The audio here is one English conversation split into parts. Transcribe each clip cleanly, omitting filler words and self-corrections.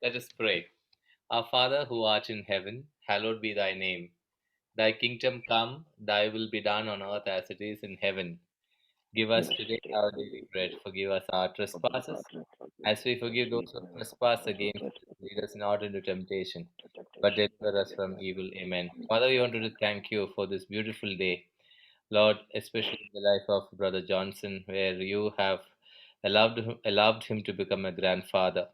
Let us pray. Our Father who art in heaven, hallowed be thy name. Thy kingdom come, thy will be done on earth as it is in heaven. Give Give us us today today our our daily daily bread. bread. Forgive us our Forgive us our trespasses, trespasses, as we as forgive we those who forgive trespass those who against us. trespass Lead us not into temptation, to but temptation, but deliver us deliver from us from evil. evil. Amen. Amen. Father, we wanted to thank you for this beautiful day. Lord, especially in the life of Brother Johnson, where you have allowed him to become a grandfather.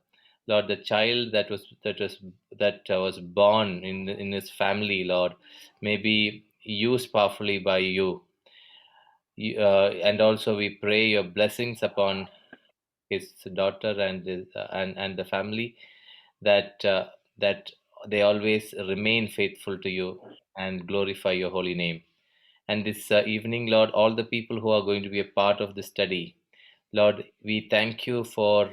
Lord, the child that was born in his family, Lord, may be used powerfully by you. And also we pray your blessings upon his daughter and the family, that that they always remain faithful to you and glorify your holy name. And this evening, Lord, all the people who are going to be a part of the study, Lord, we thank you for,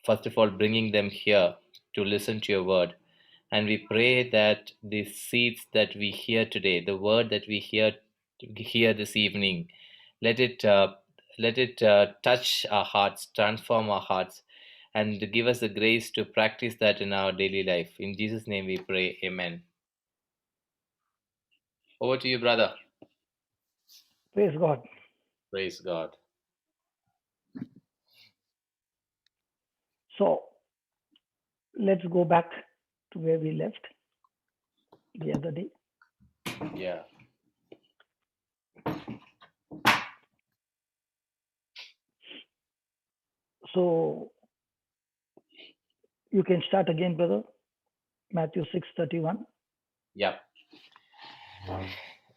first of all, bringing them here to listen to your word. And we pray that the seeds that we hear today, the word that we hear this evening, let it touch our hearts, transform our hearts, and give us the grace to practice that in our daily life. In Jesus' name we pray. Amen. Over to you, brother. Praise God. Praise God. So let's go back to where we left the other day. Yeah. So you can start again, brother. Matthew 6:31. Yeah.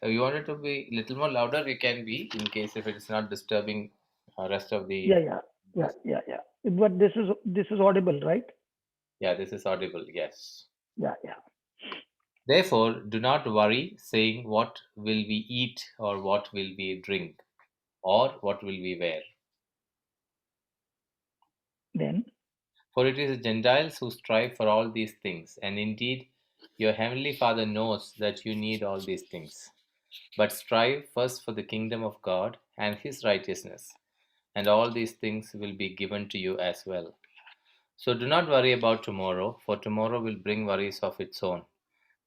You want it to be a little more louder? You can be, in case if it is not disturbing rest of the. Yeah, yeah, yeah, yeah, yeah. But this is audible, right? Yeah, this is audible. Yes. Yeah, yeah. Therefore, do not worry, saying, what will we eat, or what will we drink, or what will we wear? Then For it is the Gentiles who strive for all these things, and indeed your heavenly Father knows that you need all these things. But strive first for the kingdom of God and his righteousness, and all these things will be given to you as well. So do not worry about tomorrow, for tomorrow will bring worries of its own.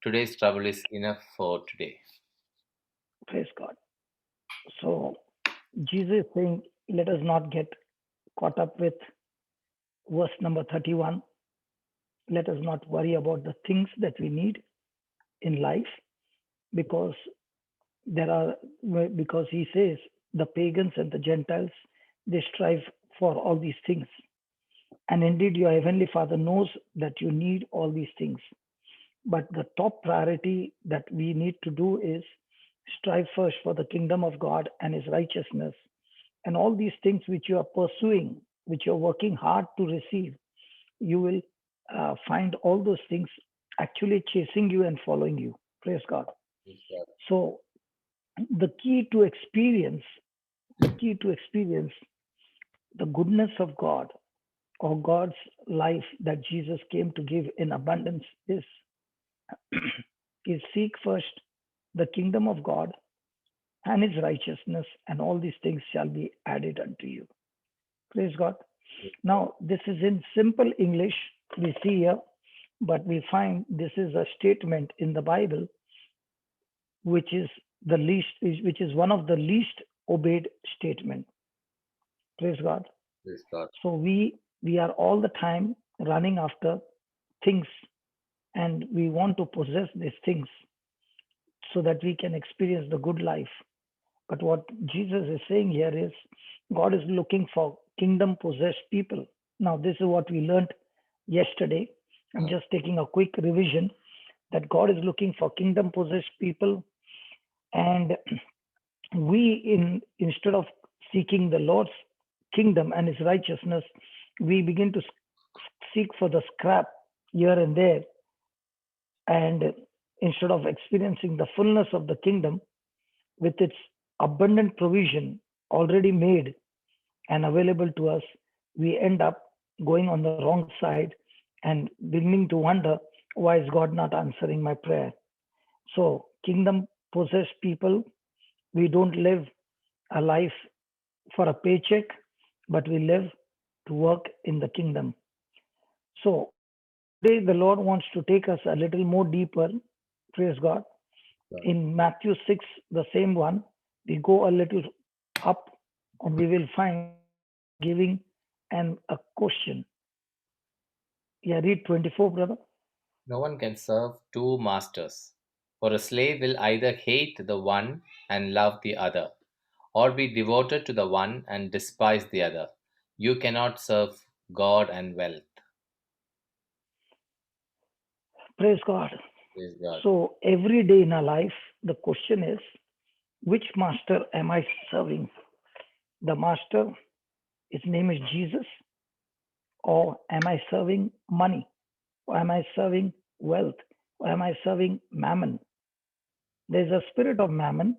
Today's trouble is enough for today. praise God. So Jesus is saying, let us not get caught up with verse number 31. Let us not worry about the things that we need in life, because there are because he says the pagans and the Gentiles, they strive for all these things, and indeed your heavenly Father knows that you need all these things. But the top priority that we need to do is strive first for the kingdom of God and his righteousness, and all these things which you are pursuing, which you're working hard to receive, you will find all those things actually chasing you and following you. Praise God. Praise God. So the key to experience, the key to experience the goodness of God, or God's life that Jesus came to give in abundance, is seek first the kingdom of God and his righteousness, and all these things shall be added unto you. Praise God. Praise God. Now, this is in simple English we see here, but we find this is a statement in the Bible which is which is one of the least obeyed statement. Praise God. Praise God. So we are all the time running after things, and we want to possess these things so that we can experience the good life. But what Jesus is saying here is God is looking for kingdom possessed people. Now, this is what we learned yesterday. I'm Mm. just taking a quick revision that God is looking for kingdom possessed people. And instead of seeking the Lord's kingdom and his righteousness, we begin to seek for the scrap here and there. And instead of experiencing the fullness of the kingdom with its abundant provision already made and available to us, we end up going on the wrong side and beginning to wonder, why is God not answering my prayer? So, kingdom possessed people, we don't live a life for a paycheck, but we live to work in the kingdom. So, Today, the Lord wants to take us a little more deeper. Praise God. Right. In Matthew 6, the same one, we go a little up and we will find giving and a question. Yeah, read 24, brother. No one can serve two masters, for a slave will either hate the one and love the other, or be devoted to the one and despise the other. You cannot serve God and wealth. Praise God. Praise God. So every day in our life, the question is, which master am I serving? The master, his name is Jesus, or am I serving money? Or am I serving wealth? Or am I serving mammon? There's a spirit of mammon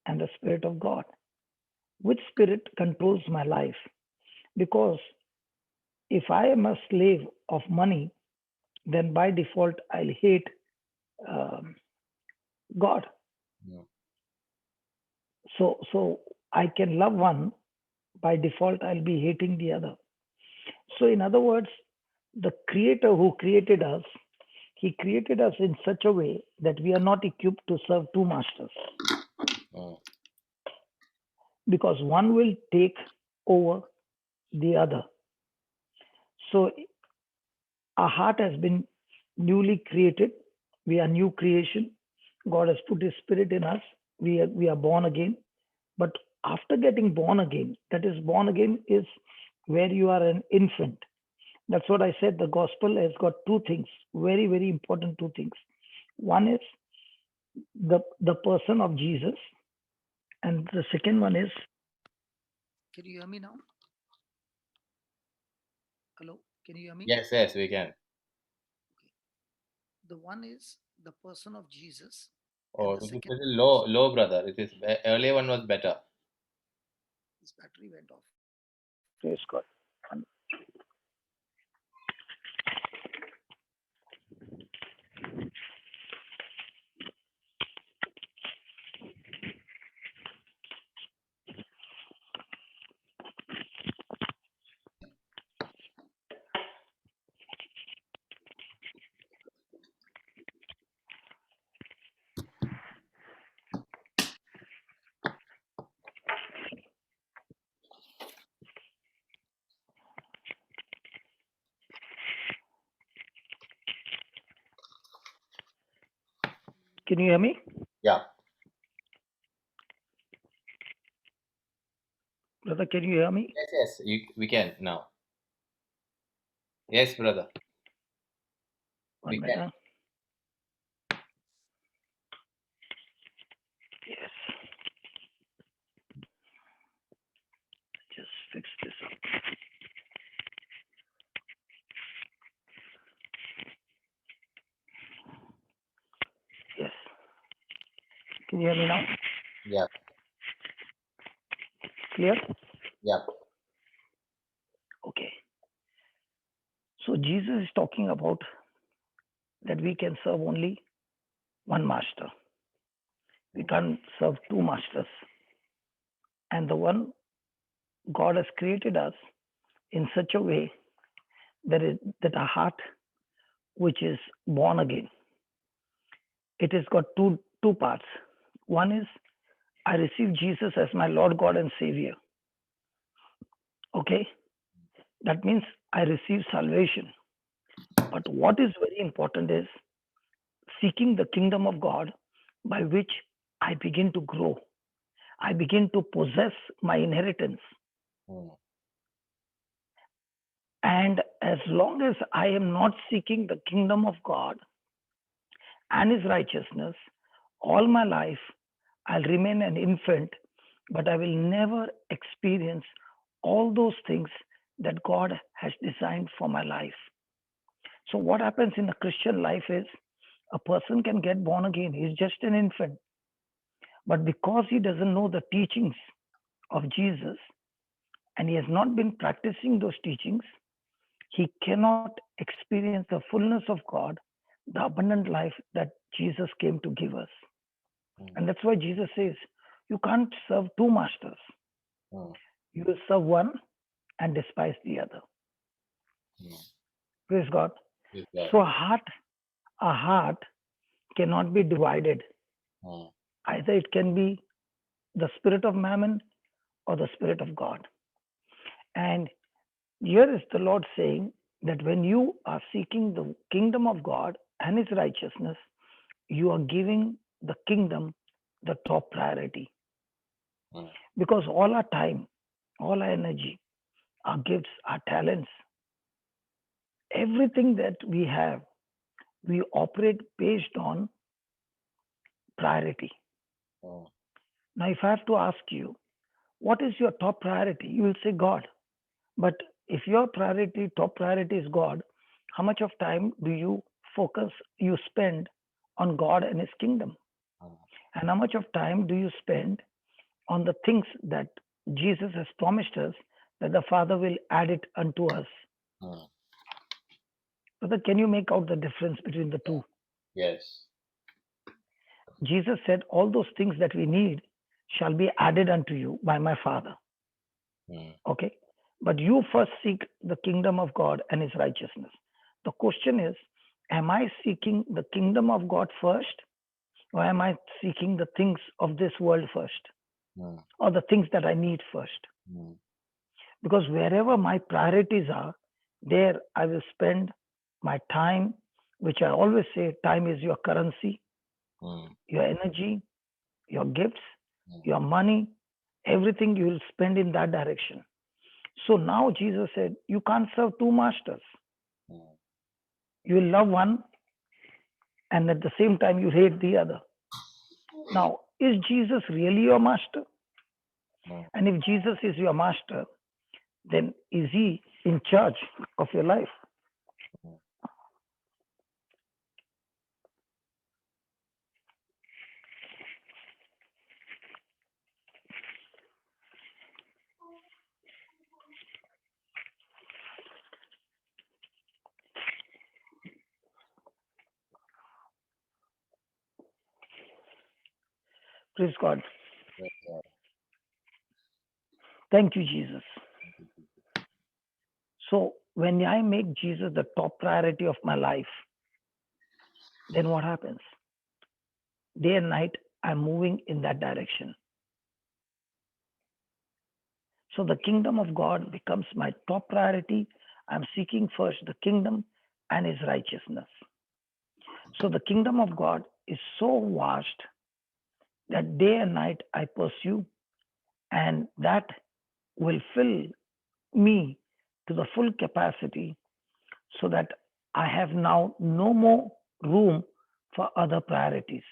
and a spirit of God. Which spirit controls my life? Because if I am a slave of money, then by default I'll hate um, God. Mm. So I can love one, by default I'll be hating the other. So in other words, the creator who created us, he created us in such a way that we are not equipped to serve two masters, Mm. because one will take over the other. So our heart has been newly created. We are new creation. God has put his spirit in us. We are born again. But after getting born again, that is, born again is where you are an infant. That's what I said. The gospel has got two things, very, very important two things. One is the person of Jesus, and the second one is, can you hear me now? Hello, can you hear me? Yes, yes, we can. The one is the person of Jesus, Oh, and the it is second, little low, low, brother. It is earlier one was better. his battery went off. Praise God. Can you hear me? Yeah. Brother, can you hear me? Yes, yes, we can now. Yes, brother, we One can. minute. Yes. Just fix this up. Yes. Can you hear me now? Yeah, Clear? yeah. Okay. So Jesus is talking about that we can serve only one master. We can't serve two masters. And the one, God has created us in such a way that our heart, which is born again, it has got two parts. One is, I receive Jesus as my Lord God and Savior. Okay, that means I receive salvation. But what is very important is seeking the kingdom of God, by which I begin to grow. I begin to possess my inheritance. Mm. And as long as I am not seeking the kingdom of God and his righteousness, all my life I'll remain an infant, but I will never experience all those things that God has designed for my life. So, what happens in a Christian life is a person can get born again, he's just an infant, but because he doesn't know the teachings of Jesus and he has not been practicing those teachings, he cannot experience the fullness of God, the abundant life that Jesus came to give us. Mm. And that's why Jesus says, you can't serve two masters. Mm. You will serve one and despise the other. Mm. Praise God. Praise God. So a heart cannot be divided. Mm. Either it can be the spirit of mammon or the spirit of God. And here is the Lord saying that when you are seeking the kingdom of God and his righteousness, you are giving the kingdom the top priority. Mm. Because all our time, all our energy, our gifts, our talents, everything that we have, we operate based on priority. Mm. Now, if I have to ask you, what is your top priority? You will say God. But if your priority, top priority is God, how much of time do you focus, you spend on God and his kingdom? Mm. And how much of time do you spend on the things that Jesus has promised us that the Father will add it unto us? Mm. Brother, can you make out the difference between the two? Yes. Jesus said, all those things that we need shall be added unto you by my Father. Mm. Okay? But you first seek the kingdom of God and his righteousness. The question is, am I seeking the kingdom of God first, or am I seeking the things of this world first, Mm. or the things that I need first? Mm. Because wherever my priorities are, there I will spend my time, which I always say time is your currency, Mm. your energy, your gifts, Mm. your money, everything you will spend in that direction. So now Jesus said, you can't serve two masters. Mm. You will love one and at the same time you hate the other. Now, is Jesus really your master? Mm. And if Jesus is your master, then is he in charge of your life? Mm. Praise God. Praise God. Thank you, Jesus. So when I make Jesus the top priority of my life, then what happens? Day and night, I'm moving in that direction. So the kingdom of God becomes my top priority. I'm seeking first the kingdom and his righteousness. So the kingdom of God is so vast that day and night I pursue, and that will fill me to the full capacity so that I have now no more room for other priorities.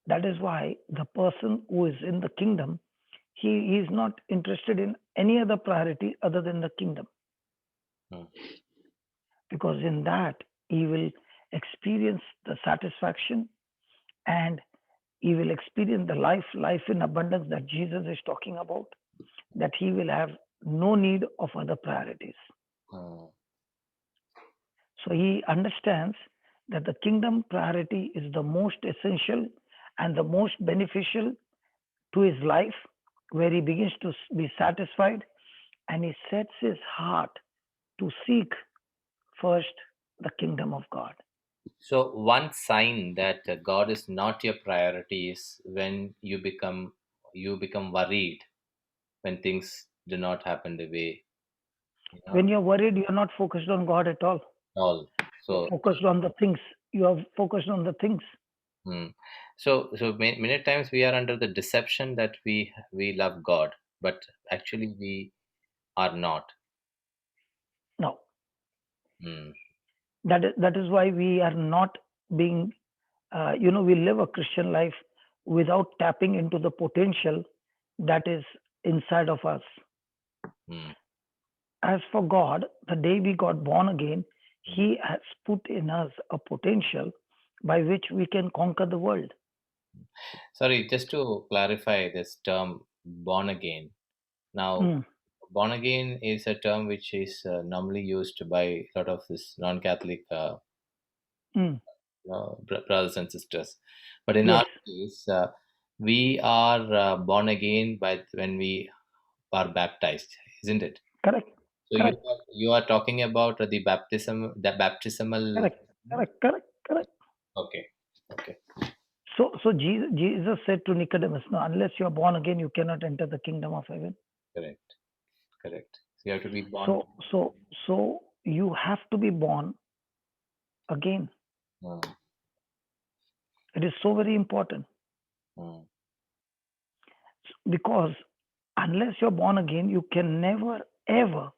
That is why the person who is in the kingdom, he is not interested in any other priority other than the kingdom. Mm. Because in that, he will experience the satisfaction and he will experience the life in abundance that Jesus is talking about, that he will have no need of other priorities. Mm. So he understands that the kingdom priority is the most essential and the most beneficial to his life, where he begins to be satisfied and he sets his heart to seek first the kingdom of God. So one sign that God is not your priority is when you become worried when things do not happen the way you When know you're worried, you're not focused on God at all. all. You're So focused on the things. You are focused on the things. mm, many times we are under the deception that we love God, but actually we are not. No, Mm. that is why we are not being, we live a Christian life without tapping into the potential that is inside of us. Mm. As for God, the day we got born again, he has put in us a potential by which we can conquer the world. Sorry, just to clarify this term born again. Now, Mm, born again is a term which is normally used by a lot of this non-Catholic mm, brothers and sisters. But in yes, our case, we are born again by when we are baptized, isn't it? correct. So Correct, you are talking about the baptismal. correct, correct, correct, correct. Okay, okay, So Jesus said to Nicodemus, no, unless you are born again, you cannot enter the kingdom of heaven. correct, correct. So you have to be born. So, so, so you have to be born again. Mm, It is so very important mm, because unless you're born again, you can never ever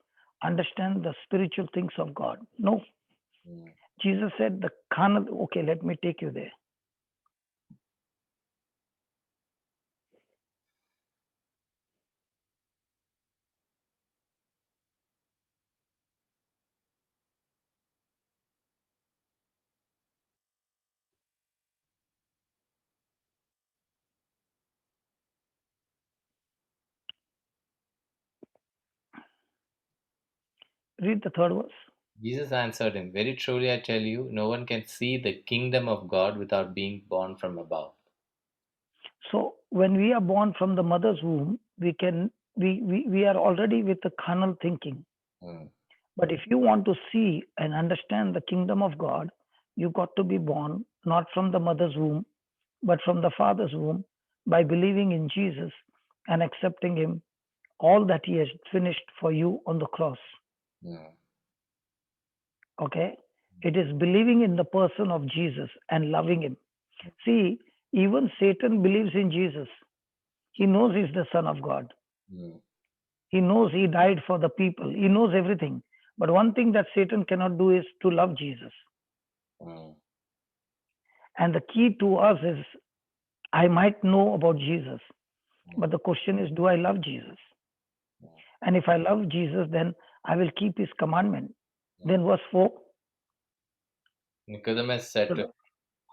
understand the spiritual things of God. No, mm. Jesus said the carnal. Okay, let me take you there. Read the third verse. Jesus answered him, very truly I tell you, no one can see the kingdom of God without being born from above. So when we are born from the mother's womb, we are already with the carnal thinking. Mm, But if you want to see and understand the kingdom of God, you got to be born not from the mother's womb, but from the father's womb by believing in Jesus and accepting him, all that he has finished for you on the cross. mm, Okay? It is believing in the person of Jesus and loving him. See, even Satan believes in Jesus. He knows he's the Son of God. mm, He knows he died for the people. He knows everything. But one thing that Satan cannot do is to love Jesus. mm, And the key to us is I might know about Jesus, mm, but the question is, do I love Jesus? And if I love Jesus, then I will keep his commandment. mm. Then verse 4. Nicodemus said to him,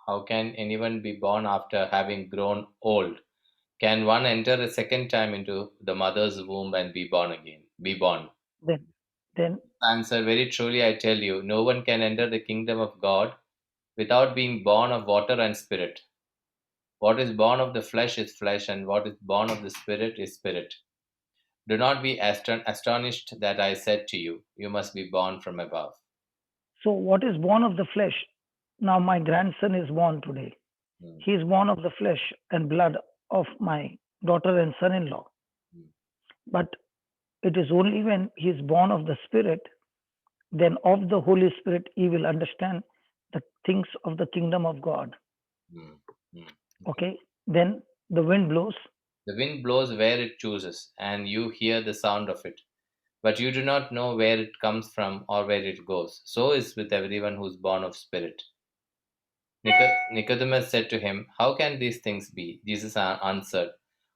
how can anyone be born after having grown old? Can one enter a second time into the mother's womb and be born again? Be born. Then, then, Answer, very truly I tell you, no one can enter the kingdom of God without being born of water and spirit. What is born of the flesh is flesh, and what is born of the spirit is spirit. Do not be astonished that I said to you, you must be born from above. so what is born of the flesh? Now my grandson is born today. Mm, He is born of the flesh and blood of my daughter and son-in-law. mm, But it is only when he is born of the Spirit, then of the Holy Spirit, he will understand the things of the kingdom of God. mm, mm. Okay? Then the wind blows. The wind blows where it chooses, and you hear the sound of it, but you do not know where it comes from or where it goes. So is with everyone who is born of spirit. Nicodemus said to him, how can these things be? Jesus answered,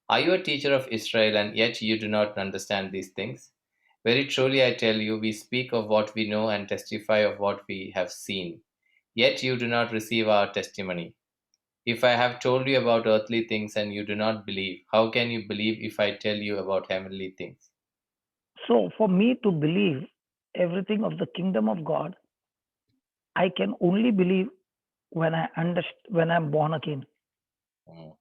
are you a teacher of Israel, and yet you do not understand these things? Very truly I tell you, we speak of what we know and testify of what we have seen. Yet you do not receive our testimony. If I have told you about earthly things and you do not believe, how can you believe if I tell you about heavenly things? So for me to believe everything of the kingdom of God, I can only believe when when I'm born again. Mm,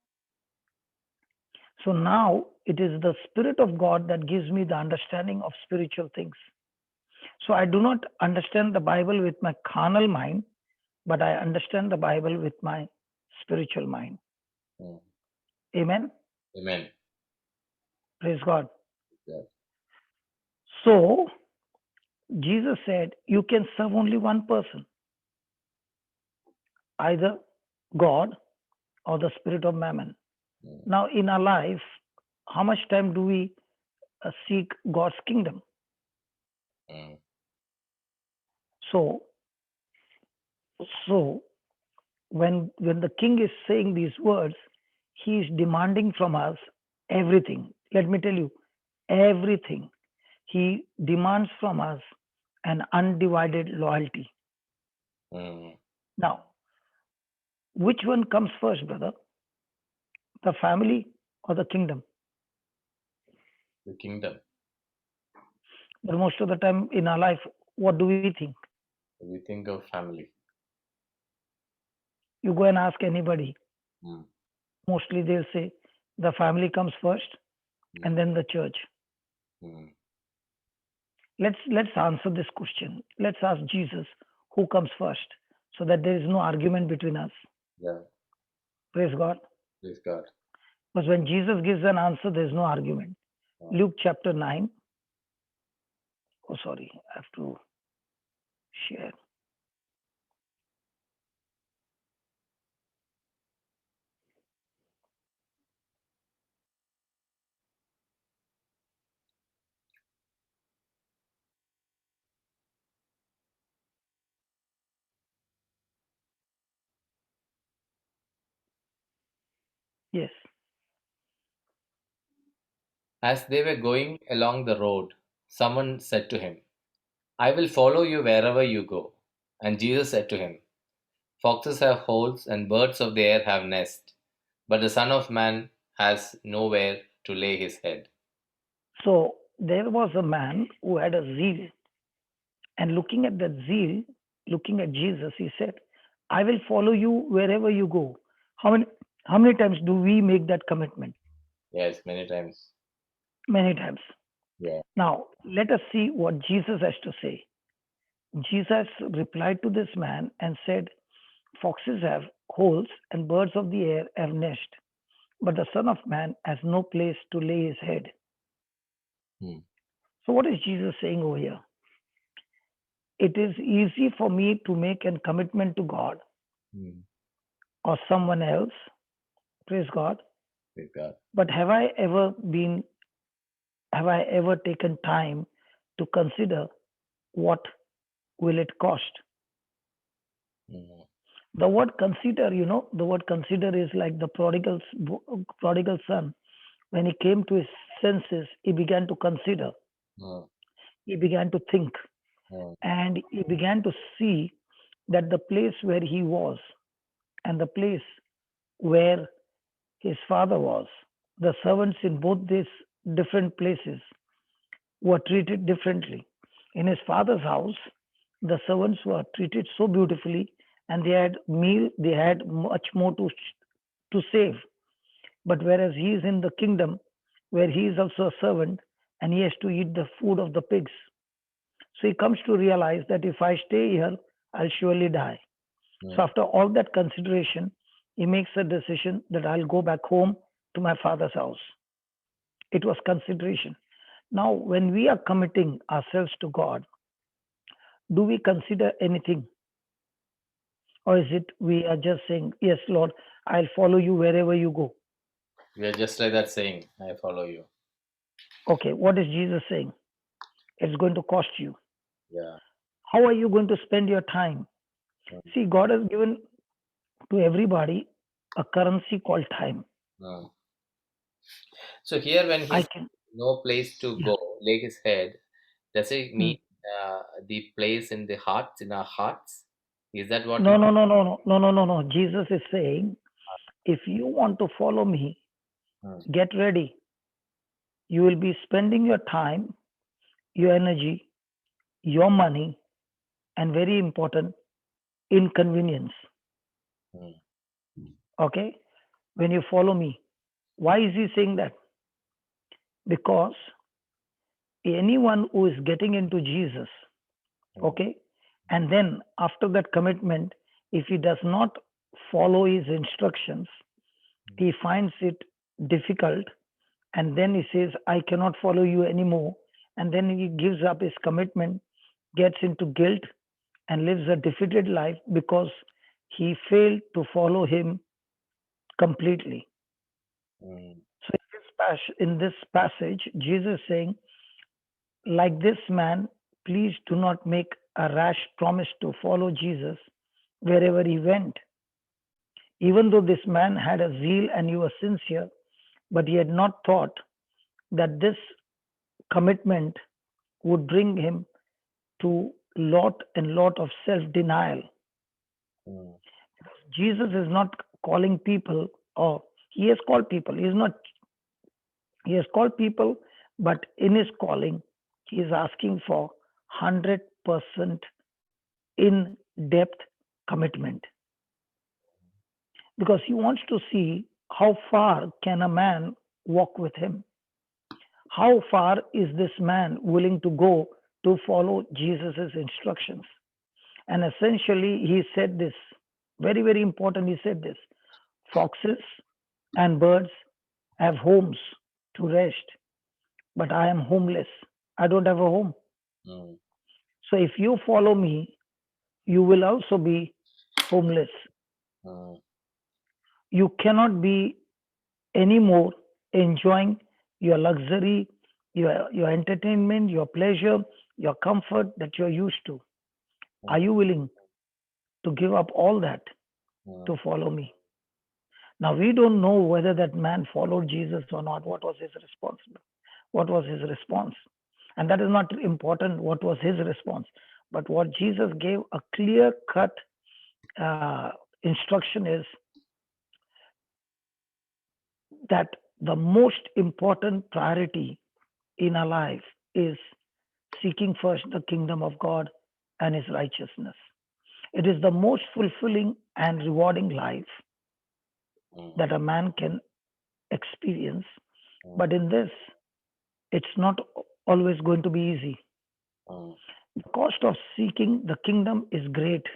So now it is the Spirit of God that gives me the understanding of spiritual things. So I do not understand the Bible with my carnal mind, but I understand the Bible with my spiritual mind. mm. Amen. Amen. Praise God. Yeah. So Jesus said, you can serve only one person, either God or the spirit of mammon. Mm, Now, in our life, how much time do we seek God's kingdom? mm, So, so when the king is saying these words, he is demanding from us everything. Let me tell you, everything. He demands from us an undivided loyalty. mm. Now, which one comes first, brother? The family or the kingdom? The kingdom. But most of the time in our life, what do we think? We think of family. You go and ask anybody, Mm, mostly they'll say the family comes first mm, and then the church. mm, Let's answer this question. Let's ask Jesus who comes first, so that there is no argument between us. Yeah. Praise God. Praise God. Because when Jesus gives an answer, there is no argument. Luke chapter 9. Oh, sorry, I have to share. Yes. As they were going along the road, someone said to him, I will follow you wherever you go. And Jesus said to him, Foxes have holes and birds of the air have nests, but the Son of Man has nowhere to lay his head. So there was a man who had a zeal, and looking at that zeal, looking at Jesus, he said, I will follow you wherever you go. How many how many times do we make that commitment? Yes, many times. Many times. Yeah. Now let us see what Jesus has to say. Jesus replied to this man and said, Foxes have holes and birds of the air have nests, but the Son of Man has no place to lay his head. Hmm. So, what is Jesus saying over here? It is easy for me to make a commitment to God Hmm. or someone else, praise God. Praise God. But have I ever taken time to consider what will it cost? Hmm. The word consider, the word consider is like the prodigal son. When he came to his senses, he began to consider, Hmm. he began to think, Hmm. and he began to see that the place where he was and the place where his father was, the servants in both these different places were treated differently. In his father's house, the servants were treated so beautifully, and they had meal, they had much more to save. But whereas he is in the kingdom, where he is also a servant, and he has to eat the food of the pigs. So he comes to realize that if I stay here, I'll surely die. So Hmm. after all that consideration, he makes a decision that I'll go back home to my father's house. It was consideration. Now, when we are committing ourselves to God, do we consider anything? Or is it we are just saying, Yes, Lord, I'll follow you wherever you go? We are just like that saying, I follow you. Okay, what is Jesus saying? It's going to cost you. Yeah. How are you going to spend your time? Hmm. See, God has given to everybody a currency called time. Hmm. So here, when he I says can, no place to yeah. go, lay his head, does it mean Mm. the place in the hearts, in our hearts? Is that what No, he? no, no, no, no, no, no, no, no. Jesus is saying, if you want to follow me, Hmm. get ready. You will be spending your time, your energy, your money, and very important, inconvenience. Hmm. Okay? When you follow me. Why is he saying that? Because anyone who is getting into Jesus, Hmm. okay, and then after that commitment, if he does not follow his instructions, he finds it difficult, and then he says, I cannot follow you anymore. And then he gives up his commitment, gets into guilt, and lives a defeated life because he failed to follow him completely. Hmm. So in this passage, Jesus is saying, like this man, please do not make a rash promise to follow Jesus wherever he went. Even though this man had a zeal and he was sincere, but he had not thought that this commitment would bring him to lot and lot of self-denial. Hmm. Jesus is not calling people, or he has called people. He has called people, but in his calling, he is asking for 100% in depth commitment, because he wants to see how far can a man walk with him. How far is this man willing to go to follow Jesus' instructions. And essentially, he said this very, very important. He said this: foxes and birds have homes to rest, but I am homeless. I don't have a home. Mm. So if you follow me, you will also be homeless. Mm. You cannot be anymore enjoying your luxury, your entertainment, your pleasure, your comfort that you're used to. Are Mm. you willing to give up all that to Mm. follow me? Now, we don't know whether that man followed Jesus or not. What was his response? What was his response? And that is not important, what was his response. But what Jesus gave a clear cut instruction is that the most important priority in our life is seeking first the kingdom of God and his righteousness. It is the most fulfilling and rewarding life Mm. that a man can experience. Mm. But in this, it's not always going to be easy. Mm. The cost of seeking the kingdom is great.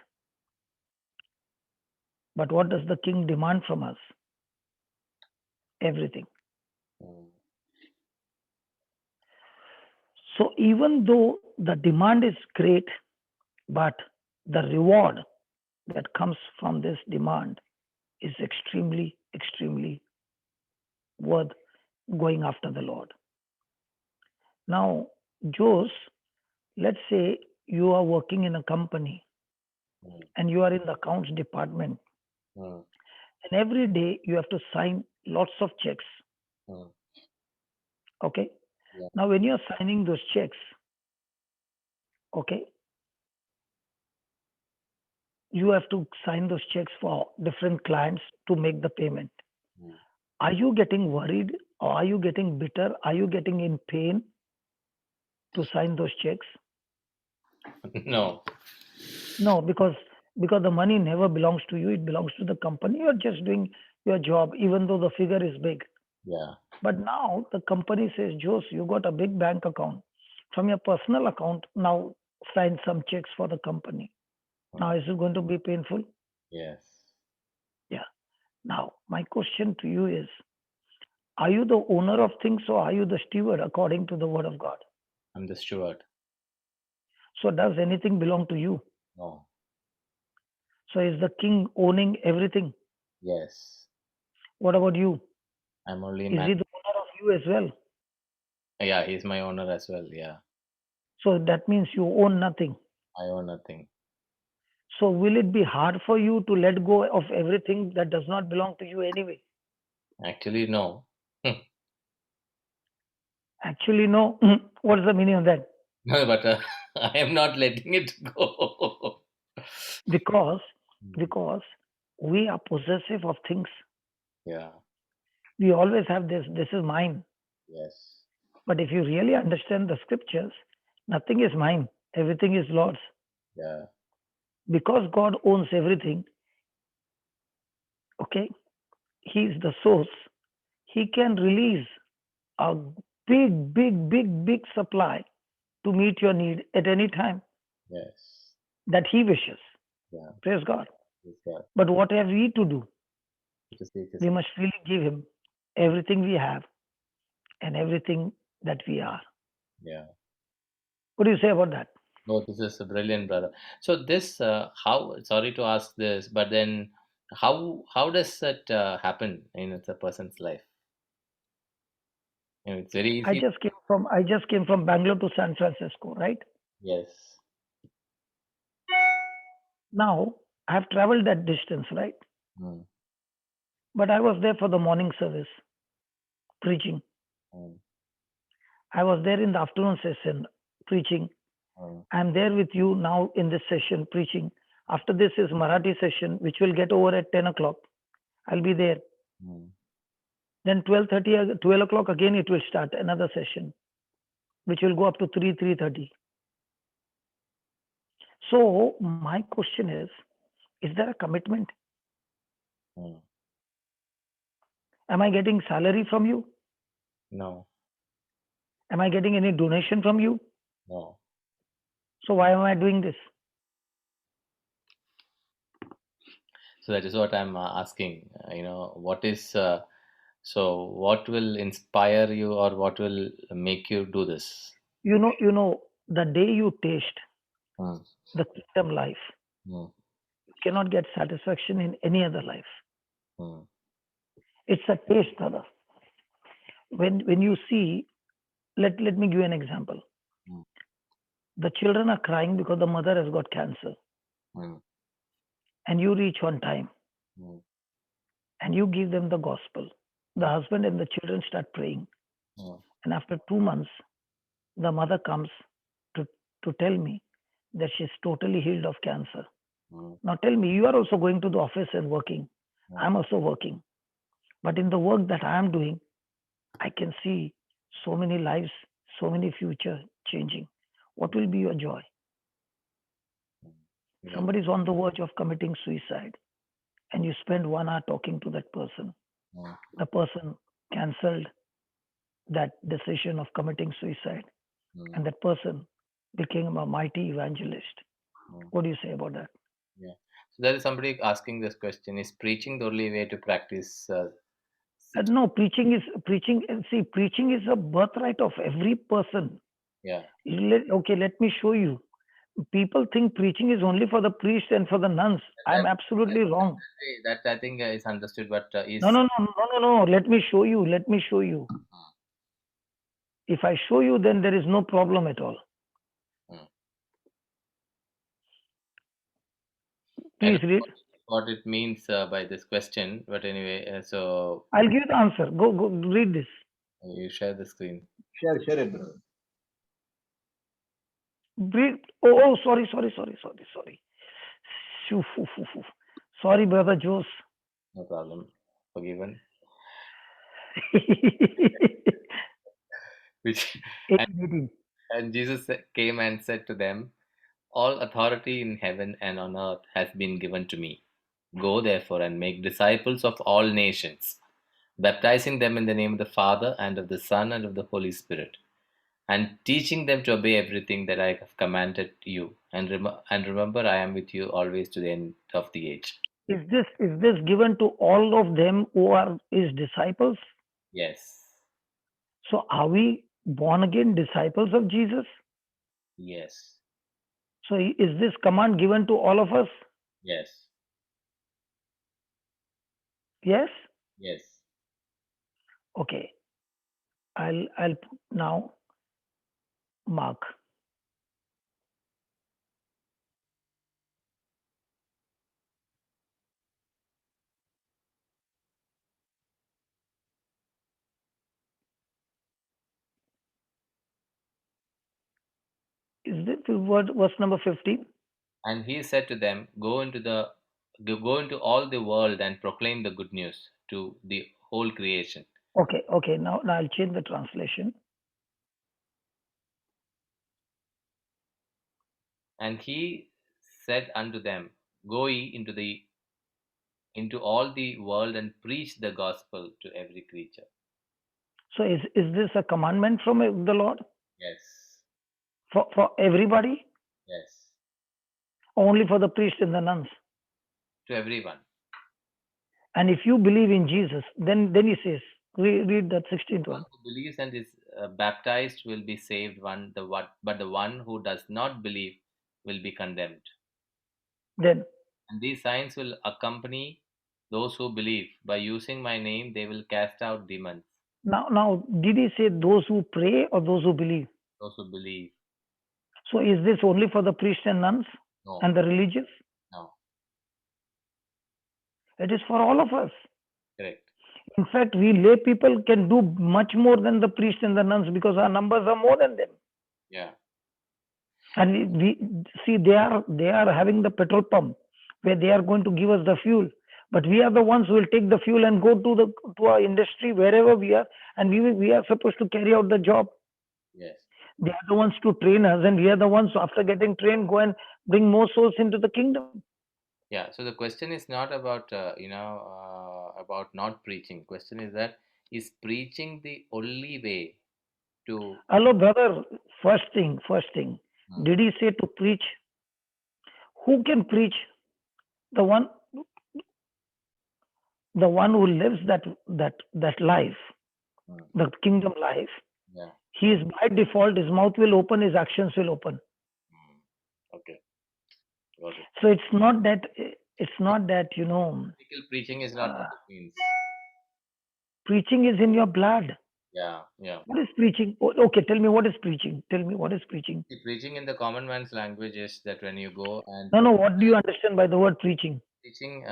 But what does the king demand from us? Everything. Mm. So even though the demand is great, but the reward that comes from this demand is extremely, extremely worth going after the Lord. Now, Jose, let's say you are working in a company Mm. and you are in the accounts department, Mm. and every day you have to sign lots of checks. Mm. Okay. Yeah. Now, when you're signing those checks, okay, you have to sign those checks for different clients to make the payment. Mm. Are you getting worried or are you getting bitter? Are you getting in pain to sign those checks? No. No, because the money never belongs to you, it belongs to the company. You're just doing your job, even though the figure is big. Yeah. But now the company says, Jose, you got a big bank account. From your personal account, now sign some checks for the company. Now, Mm. is it going to be painful? Yes. Yeah. Now, my question to you is, are you the owner of things or are you the steward according to the word of God? I'm the steward. So, does anything belong to you? No. So, is the king owning everything? Yes. What about you? I'm only Is man. he the owner of you as well? Yeah, he's my owner as well. Yeah. So, that means you own nothing. I own nothing. So, will it be hard for you to let go of everything that does not belong to you anyway? Actually, no. Actually, no. What's the meaning of that? No, but I am not letting it go. Because Mm. because we are possessive of things. Yeah. We always have this. This is mine. Yes. But if you really understand the scriptures, nothing is mine. Everything is Lord's. Yeah. Because God owns everything, okay, He's the source. He can release a big, big, big, big supply to meet your need at any time Yes. that He wishes. Yeah. Praise God. Praise God. But what have we to do? To seek his. We must really give Him everything we have and everything that we are. Yeah. What do you say about that? No, this is a brilliant, brother. So this, how? Sorry to ask this, but then, how does that happen in a person's life? You know, it's very easy. I just came from Bangalore to San Francisco, right? Yes. Now I have traveled that distance, right? Mm. But I was there for the morning service preaching. Mm. I was there in the afternoon session preaching. Mm. I'm there with you now in this session preaching. After this is Marathi session, which will get over at 10 o'clock. I'll be there. Mm. Then 12:30, 12 o'clock again it will start another session, which will go up to 3:30. So my question is there a commitment? Mm. Am I getting salary from you? No. Am I getting any donation from you? No. So why am I doing this? So that is what I'm asking. What is so? What will inspire you, or what will make you do this? The day you taste Mm, the kingdom life, mm, you cannot get satisfaction in any other life. mm, It's a taste, brother. When you see, let me give you an example. mm, The children are crying because the mother has got cancer, mm, and you reach on time mm, and you give them the gospel. The mm, husband and the children start praying, mm, and after 2 months, the mother comes to to tell me that she's totally healed of cancer. mm, Now tell me, you are also going to the office and working. mm. I'm also working. But in the work that I am doing, I can see so many lives, so many future changing. What will be your joy? Yeah. Somebody is on the verge of committing suicide, and you spend 1 hour talking to that person. Mm, The person cancelled that decision of committing suicide, mm, and that person became a mighty evangelist. mm. What do you say about that? Yeah. So there is somebody asking this question: is preaching the only way to practice? No, preaching. See, preaching is a birthright of every person. Yeah. Okay, let me show you. People think preaching is only for the priests and for the nuns. I'm That absolutely wrong. that I think is understood, but No, is no, no, no, no, no. Let me show you. Let me show you. If I show you, then there is no problem at all. mm. I Please don't read. know what it means by this question, but anyway, so I'll give you the answer. Go, read this. you share the screen. Share it, brother. Read. Oh, sorry. Shoo, foo, foo, foo. Sorry, brother Jose. No problem. Forgiven. Which 18. and Jesus came and said to them, "All authority in heaven and on earth has been given to me. Go therefore and make disciples of all nations, baptizing them in the name of the Father and of the Son and of the Holy Spirit, and teaching them to obey everything that I have commanded you. And remember, I am with you always to the end of the age." Is this given to all of them who are his disciples? Yes, So are we born again disciples of Jesus? yes, So is this command given to all of us? yes, Yes? yes. Okay. I'll put now Mark. Is this the word verse number 15? And he said to them, Go into all the world and proclaim the good news to the whole creation." Okay. Now I'll change the translation. And he said unto them, Go ye into all the world and preach the gospel to every creature. So is this a commandment from the Lord Yes, for everybody, yes, or only for the priests and the nuns? to everyone. And if you believe in Jesus, then he says, read that 16th One one. who believes and is baptized will be saved. But the one who does not believe will be condemned. Then And these signs will accompany those who believe. By using my name, they will cast out demons. now did he say those who pray or those who believe? Those who believe. So is this only for the priests and nuns No, and the religious? no, It is for all of us. correct. In fact, we lay people can do much more than the priests and the nuns because our numbers are more than them. Yeah, And we see they are having the petrol pump where they are going to give us the fuel. But we are the ones who will take the fuel and go to our industry wherever we are, and we are supposed to carry out the job. yes. They are the ones to train us, and we are the ones who, after getting trained, go and bring more souls into the kingdom. Yeah, so the question is not about about not preaching. Question is that is preaching the only way to Hello, brother. First thing. Did he say to preach? Who can preach? The one who lives that life, the kingdom life. Yeah. He is by default, his mouth will open, his actions will open. Okay. Got it. So it's not that Practical preaching is not what it means. preaching is in your blood. Yeah. Yeah. What is preaching? Okay, tell me what is preaching. Tell me what is preaching. See, preaching in the common man's language is that when you go and No, what do you understand by the word preaching? preaching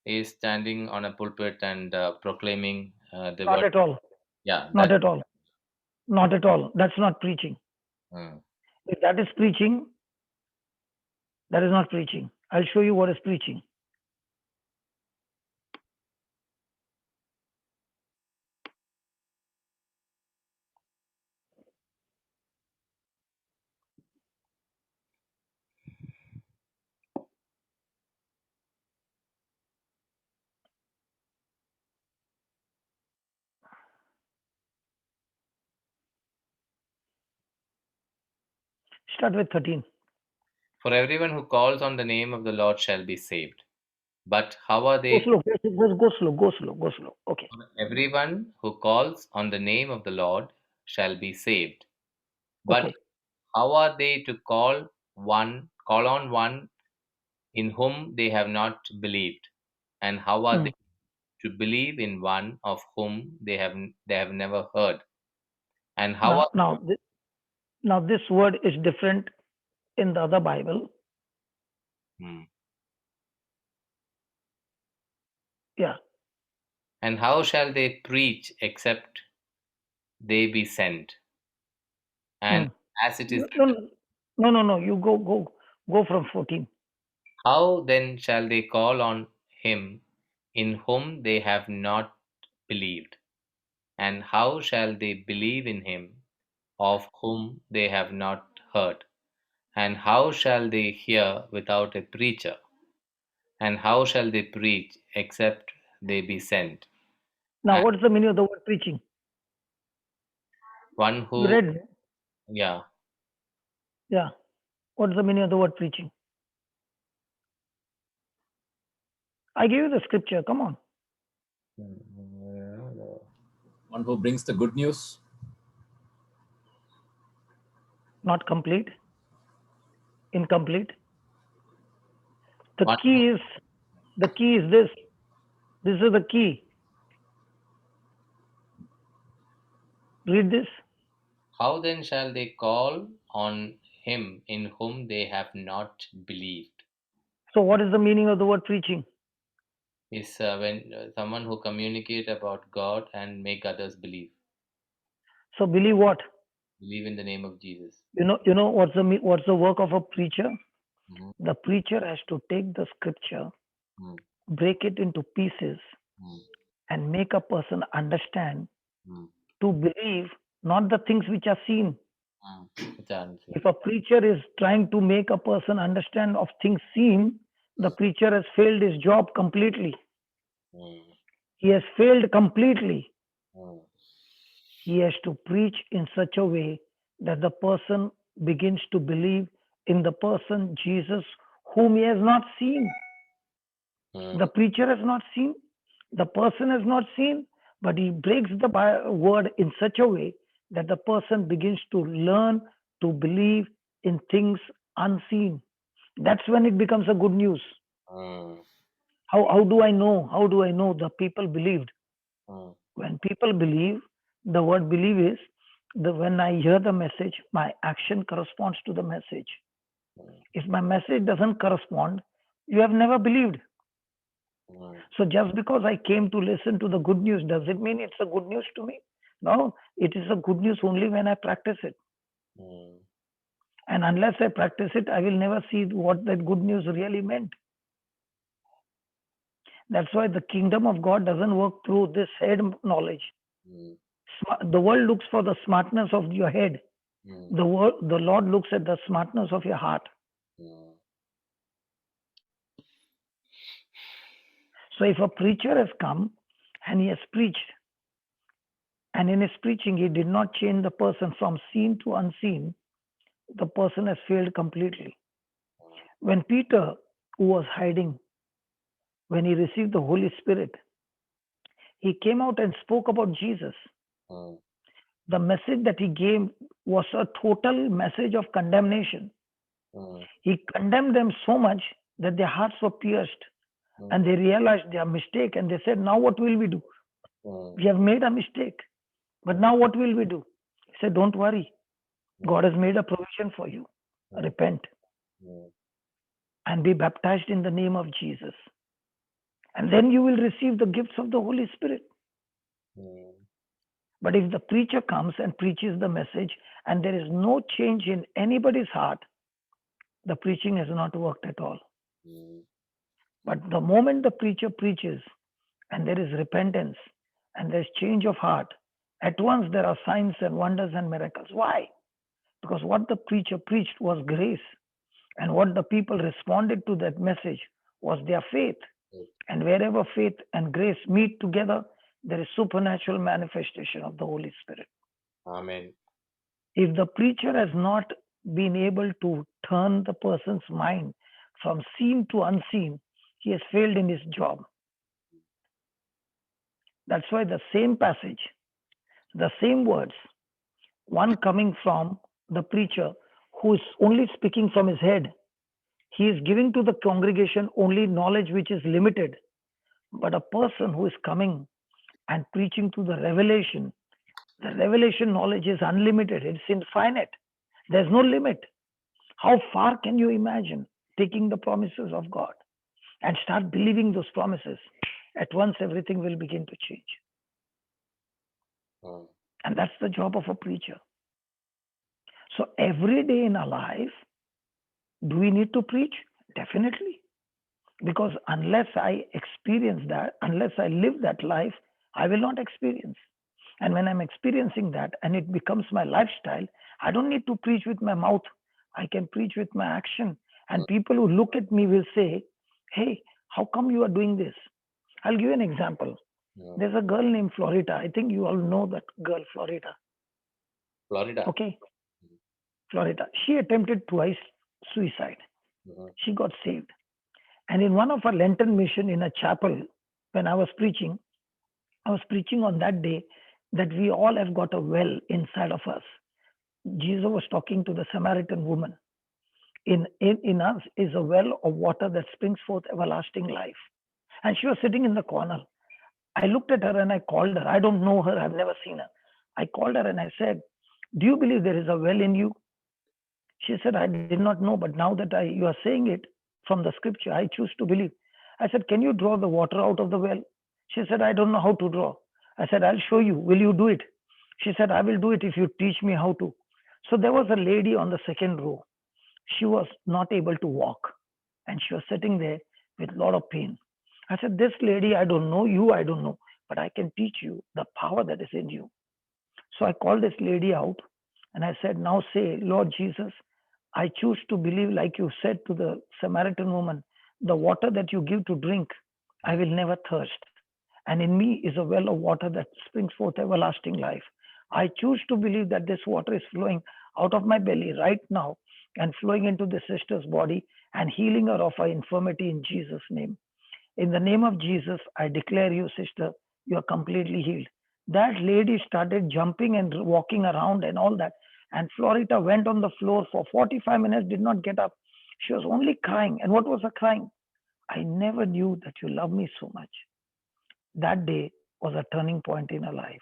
is standing on a pulpit and proclaiming the Not word. at all. Yeah. Not at all. Not at all. That's not preaching. Mm. If that is preaching, that is not preaching. I'll show you what is preaching. Start with 13. For everyone who calls on the name of the Lord shall be saved. But how are Go they? slow. Go slow. Okay. Everyone who calls on the name of the Lord shall be saved. But Okay. how are they to call on one in whom they have not believed? And how are they to believe in one of whom they have never heard? And how are Now this word is different in the other Bible. Yeah. And how shall they preach except they be sent? And as it is written, No. You go from 14. how then shall they call on him in whom they have not believed? And how shall they believe in him of whom they have not heard? And how shall they hear without a preacher? And how shall they preach except they be sent? Now, And what is the meaning of the word preaching? one You who, read? yeah, Yeah. What is the meaning of the word preaching? I gave you the scripture. Come on. One who brings the good news. Not complete. Incomplete. The key is this. This is the key. Read this. how then shall they call on him in whom they have not believed? So, what is the meaning of the word preaching? Is when someone who communicate about God and make others believe. So, believe what? Believe in the name of Jesus. You know what's the work of a preacher? Mhm. The preacher has to take the scripture, Mm. break it into pieces, Mm. and make a person understand Mm. to believe not the things which are seen. Chance. If a preacher is trying to make a person understand of things seen, the preacher has failed his job completely. Mm. He has failed completely. Mm. He has to preach in such a way that the person begins to believe in the person Jesus whom he has not seen. Mm. The preacher has not seen, the person has not seen, but he breaks the word in such a way that the person begins to learn to believe in things unseen. That's when it becomes a good news. Mm. How do I know? How do I know the people believed? Mm. When people believe, the word believe is when I hear the message, my action corresponds to the message. If my message doesn't correspond, you have never believed. So just because I came to listen to the good news, does it mean it's a good news to me? No, it is a good news only when I practice it. And unless I practice it, I will never see what that good news really meant. That's why the kingdom of God doesn't work through this head knowledge. The world looks for the smartness of your head. The Lord looks at the smartness of your heart. So if a preacher has come and he has preached, and in his preaching he did not change the person from seen to unseen, the person has failed completely. When Peter, who was hiding, when he received the Holy Spirit, he came out and spoke about Jesus. Mm. The message that he gave was a total message of condemnation. Mm. He condemned them so much that their hearts were pierced and they realized their mistake and they said, now what will we do? Mm. We have made a mistake, but now what will we do? He said, don't worry. God has made a provision for you. Repent Mm. and be baptized in the name of Jesus. And then you will receive the gifts of the Holy Spirit. Mm. But if the preacher comes and preaches the message and there is no change in anybody's heart, the preaching has not worked at all. Mm. But the moment the preacher preaches and there is repentance and there's change of heart, at once there are signs and wonders and miracles. Why? Because what the preacher preached was grace. And what the people responded to that message was their faith. And wherever faith and grace meet together, there is supernatural manifestation of the Holy Spirit. Amen. If the preacher has not been able to turn the person's mind from seen to unseen, he has failed in his job. That's why the same passage, the same words, one coming from the preacher who is only speaking from his head, he is giving to the congregation only knowledge which is limited. But a person who is coming and preaching to the revelation knowledge is unlimited, it's infinite. There's no limit. How far can you imagine taking the promises of God and start believing those promises? At once, everything will begin to change. Mm. And that's the job of a preacher. So every day in our life, do we need to preach? Definitely. Because unless I experience that, unless I live that life, I will not experience. And when I'm experiencing that and it becomes my lifestyle, I don't need to preach with my mouth. I can preach with my action. And people who look at me will say, hey, how come you are doing this? I'll give you an example. There's a girl named Florida. I think you all know that girl, Florida. Florida. Okay. Florida. She attempted twice suicide. She got saved. And in one of our Lenten mission in a chapel, when I was preaching on that day that we all have got a well inside of us. Jesus was talking to the Samaritan woman. In us is a well of water that springs forth everlasting life. And she was sitting in the corner. I looked at her and I called her. I don't know her. I've never seen her. I called her and I said, do you believe there is a well in you? She said, I did not know, but now that you are saying it from the scripture, I choose to believe. I said, can you draw the water out of the well? She said, I don't know how to draw. I said, I'll show you. Will you do it? She said, I will do it if you teach me how to. So there was a lady on the second row. She was not able to walk and she was sitting there with a lot of pain. I said, this lady, I don't know you, I don't know, but I can teach you the power that is in you. So I called this lady out and I said, now say, Lord Jesus, I choose to believe, like you said to the Samaritan woman, the water that you give to drink, I will never thirst. And in me is a well of water that springs forth everlasting life. I choose to believe that this water is flowing out of my belly right now and flowing into the sister's body and healing her of her infirmity in Jesus' name. In the name of Jesus, I declare you, sister, you are completely healed. That lady started jumping and walking around and all that. And Florida went on the floor for 45 minutes, did not get up. She was only crying. And what was her crying? I never knew that you love me so much. That day was a turning point in her life.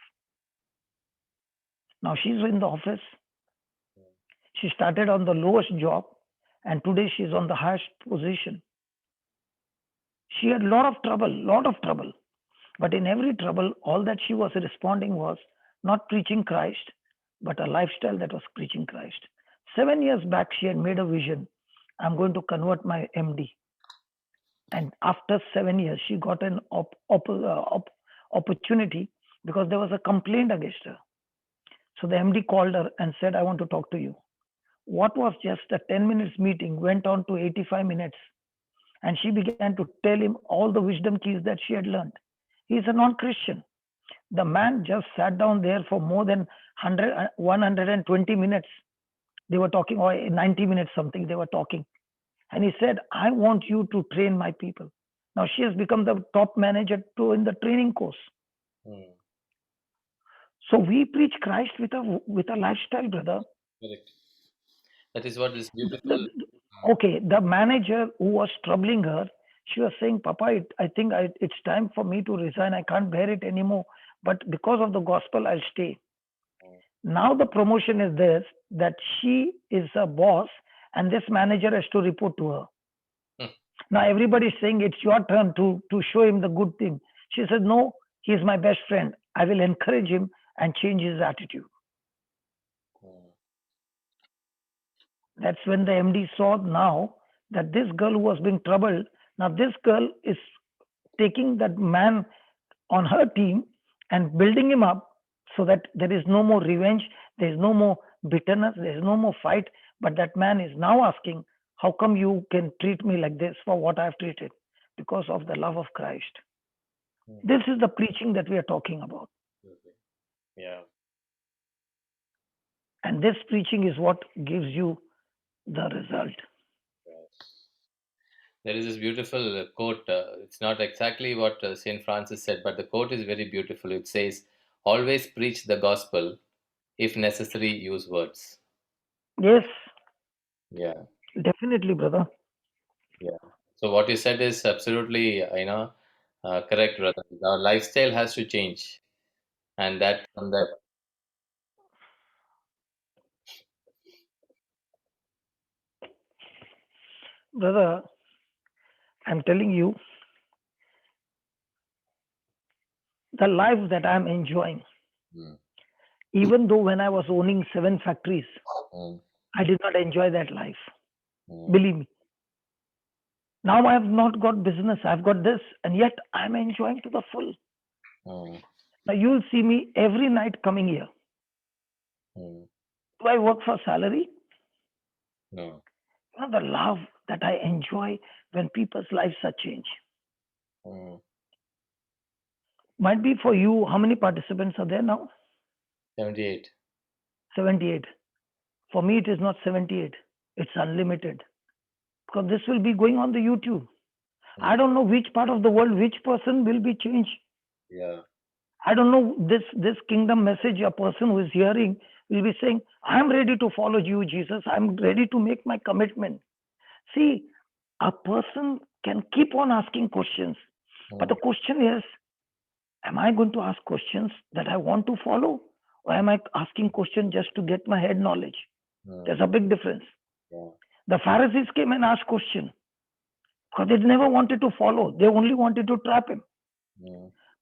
Now she's in the office. She started on the lowest job, and today she's on the highest position. She had a lot of trouble. But in every trouble, all that she was responding was not preaching Christ, but a lifestyle that was preaching Christ. 7 years back, she had made a vision. I'm going to convert my MD. And after 7 years, she got an opportunity because there was a complaint against her. So the MD called her and said, I want to talk to you. What was just a 10 minutes meeting went on to 85 minutes. And she began to tell him all the wisdom keys that she had learned. He is a non-Christian. The man just sat down there for more than 120 minutes They were talking, or 90 minutes something, they were talking. And he said, I want you to train my people. Now she has become the top manager too in the training course. Mm. So we preach Christ with a lifestyle, brother. Correct. That is what is beautiful. Okay, the manager who was troubling her, she was saying, Papa, I think it's time for me to resign. I can't bear it anymore. But because of the gospel, I'll stay. Now the promotion is this, that she is a boss and this manager has to report to her. Now everybody is saying it's your turn to show him the good thing. She said, no, he's my best friend. I will encourage him and change his attitude. That's when the MD saw now that this girl who was being troubled, now this girl is taking that man on her team and building him up so that there is no more revenge, there is no more bitterness, there is no more fight. But that man is now asking, how come you can treat me like this for what I've treated? Because of the love of Christ. This is the preaching that we are talking about. Yeah. And this preaching is what gives you the result. There is this beautiful quote. It's not exactly what St. Francis said, but the quote is very beautiful. It says, always preach the gospel. If necessary, use words. Yes. Yeah. Definitely, brother. Yeah. So what you said is absolutely, correct, brother. Our lifestyle has to change, and that from that. Brother, I'm telling you, the life that I'm enjoying, even though when I was owning 7 factories, I did not enjoy that life. Believe me. Now I have not got business, I've got this, and yet I'm enjoying to the full. Now you'll see me every night coming here. Do I work for salary? No. You know, the love that I enjoy when people's lives are changed. Might be for you, how many participants are there now? 78. 78. For me, it is not 78. It's unlimited. Because this will be going on the YouTube. I don't know which part of the world, which person will be changed. Yeah. I don't know this kingdom message, a person who is hearing will be saying, I'm ready to follow you, Jesus. I'm ready to make my commitment. See, a person can keep on asking questions. But the question is, am I going to ask questions that I want to follow? Or am I asking questions just to get my head knowledge? There's a big difference. Yeah. The Pharisees came and asked questions because they never wanted to follow. They only wanted to trap him.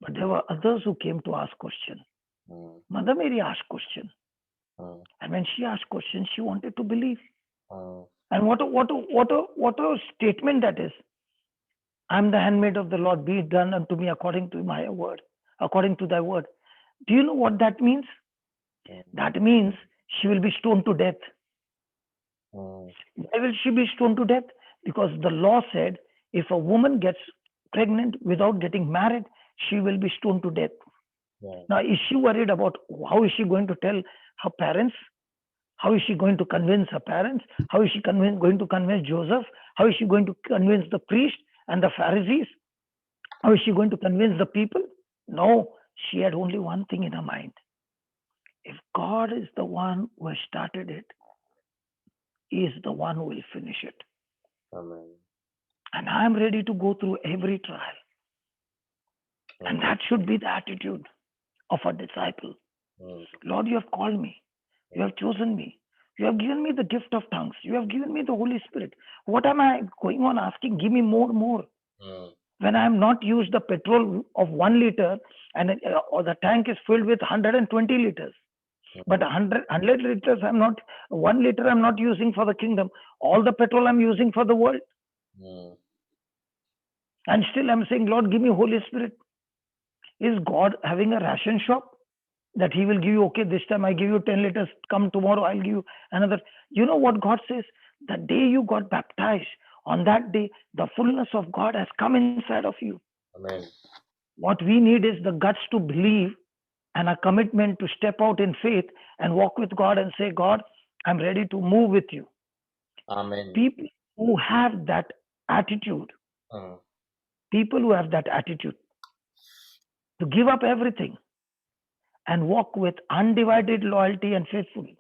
But there were others who came to ask questions. Mother Mary asked questions. And when she asked questions, she wanted to believe. And what a statement that is. I'm the handmaid of the Lord. Be it done unto me according to my word, according to thy word. Do you know what that means? That means she will be stoned to death. Why will she be stoned to death? Because the law said if a woman gets pregnant without getting married, she will be stoned to death. Now, is she worried about how is she going to tell her parents? How is she going to convince her parents? How is she going to convince Joseph? How is she going to convince the priest and the Pharisees? How is she going to convince the people? No, she had only one thing in her mind. If God is the one who has started it, He is the one who will finish it. Amen. And I'm ready to go through every trial. And that should be the attitude of a disciple. Lord, you have called me. You have chosen me. You have given me the gift of tongues. You have given me the Holy Spirit. What am I going on asking? Give me more. When I am not used the petrol of 1 liter and or the tank is filled with 120 liters. But 100 liters, 1 liter I'm not using for the kingdom. All the petrol I'm using for the world. And still I'm saying, Lord, give me Holy Spirit. Is God having a ration shop? That He will give you, okay, this time I give you 10 liters, come tomorrow, I'll give you another. You know what God says? The day you got baptized, on that day, the fullness of God has come inside of you. Amen. What we need is the guts to believe and a commitment to step out in faith and walk with God and say, God, I'm ready to move with you. Amen. People who have that attitude, Mm. people who have that attitude to give up everything and walk with undivided loyalty and faithfully,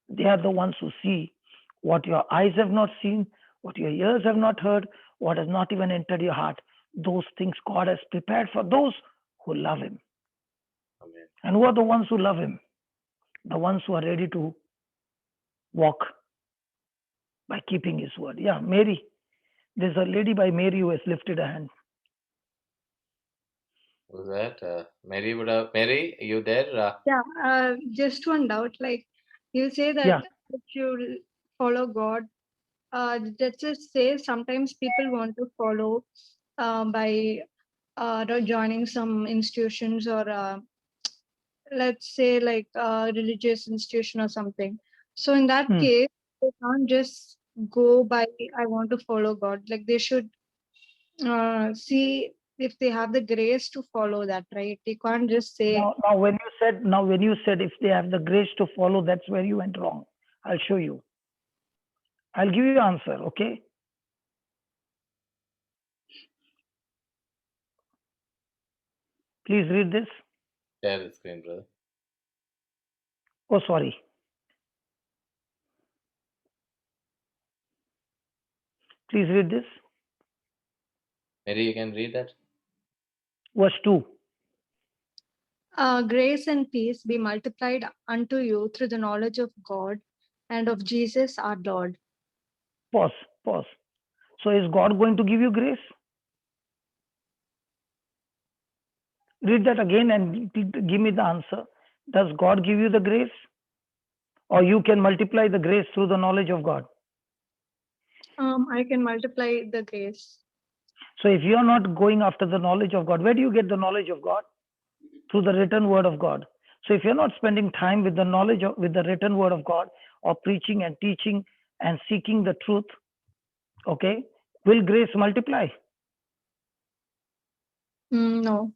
they are the ones who see what your eyes have not seen, what your ears have not heard, what has not even entered your heart. Those things God has prepared for those who love Him. Amen. And who are the ones who love Him? The ones who are ready to walk by keeping His word. Yeah, Mary. There's a lady by Mary who has lifted a hand. Who's that? Mary would have. Mary, are you there? Yeah, just one doubt. Like you say that Yeah. if you follow God, let's just say sometimes people want to follow by joining some institutions or let's say like religious institution or something. So in that case, they can't just go by I want to follow God. Like they should see if they have the grace to follow that, right? They can't just say. Now, when you said if they have the grace to follow, that's where you went wrong. I'll show you. I'll give you answer. Okay. Please read this. Share the screen, brother. Oh, sorry. Please read this. Mary, you can read that. Verse 2. Grace and peace be multiplied unto you through the knowledge of God and of Jesus our Lord. Pause. So is God going to give you grace? Read that again and give me the answer. Does God give you the grace? Or you can multiply the grace through the knowledge of God? I can multiply the grace. So if you are not going after the knowledge of God, where do you get the knowledge of God? Through the written word of God. So if you're not spending time with the knowledge of, with the written word of God, or preaching and teaching and seeking the truth, okay, will grace multiply? No.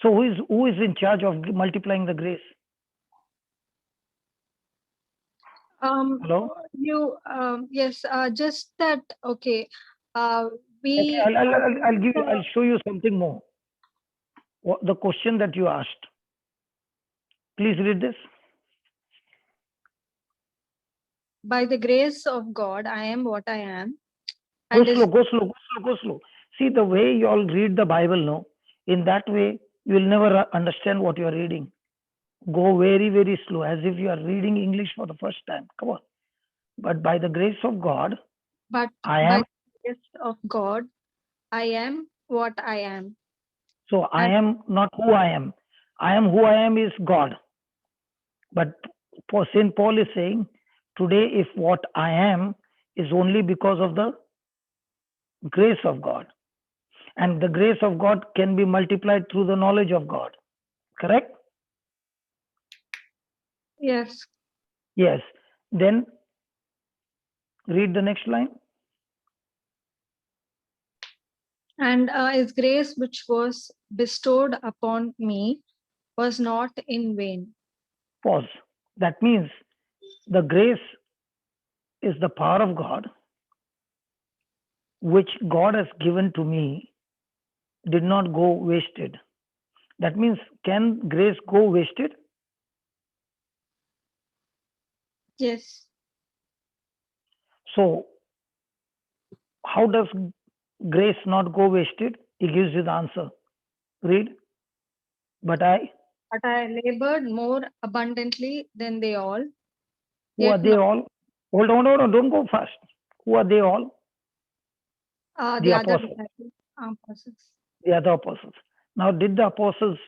So who is in charge of multiplying the grace? Hello? You yes, just that. Okay. Okay, We I'll show you something more. The question that you asked. Please read this. by the grace of God, I am what I am. Go And slow. See the way you all read the Bible, no? In that way, you will never understand what you are reading. Go very, very slow, as if you are reading English for the first time. Come on. But by the grace of God, but I by am. the grace of God, I am what I am. So I am not who I am. I am who I am is God. But St. Paul is saying, today, if what I am is only because of the grace of God. And the grace of God can be multiplied through the knowledge of God. Correct? Yes. Yes. Then read the next line. And his grace which was bestowed upon me was not in vain. Pause. That means the grace is the power of God, which God has given to me, did not go wasted. That means, can grace go wasted? Yes. So, how does grace not go wasted? He gives you the answer. Read. But I labored more abundantly than they all. Who are they all? Hold on, don't go fast. Who are they all? The other apostles. apostles. The other apostles. Now, did the apostles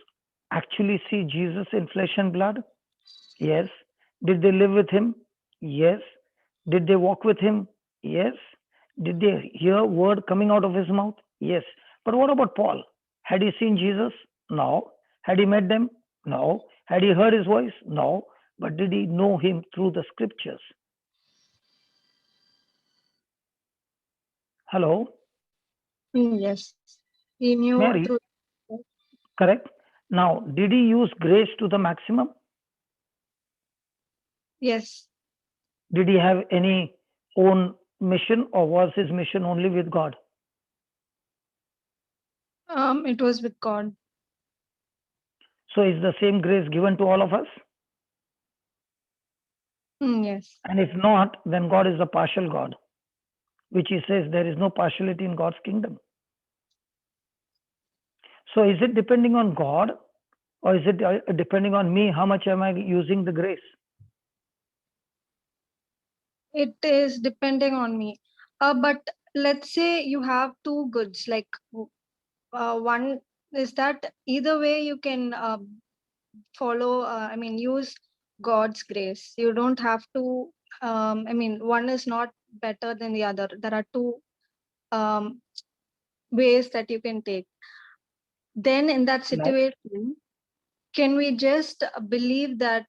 actually see Jesus in flesh and blood? Yes. Did they live with him? Yes. Did they walk with him? Yes. Did they hear word coming out of his mouth? Yes. But what about Paul? Had he seen Jesus? No. Had he met them? No. Had he heard his voice? No. But did he know him through the scriptures? Hello? Yes. He knew Mary? through. Correct. Now, did he use grace to the maximum? Yes. Did he have any own mission, or was his mission only with God? It was with God. So is the same grace given to all of us? Yes. And if not, then God is a partial God, which he says there is no partiality in God's kingdom. So is it depending on God, or is it depending on me? How much am I using the grace? It is depending on me. But let's say you have two goods, like one is that either way you can follow, use God's grace. You don't have to, one is not better than the other. There are two um, ways that you can take. Then in that Like, situation, can we just believe that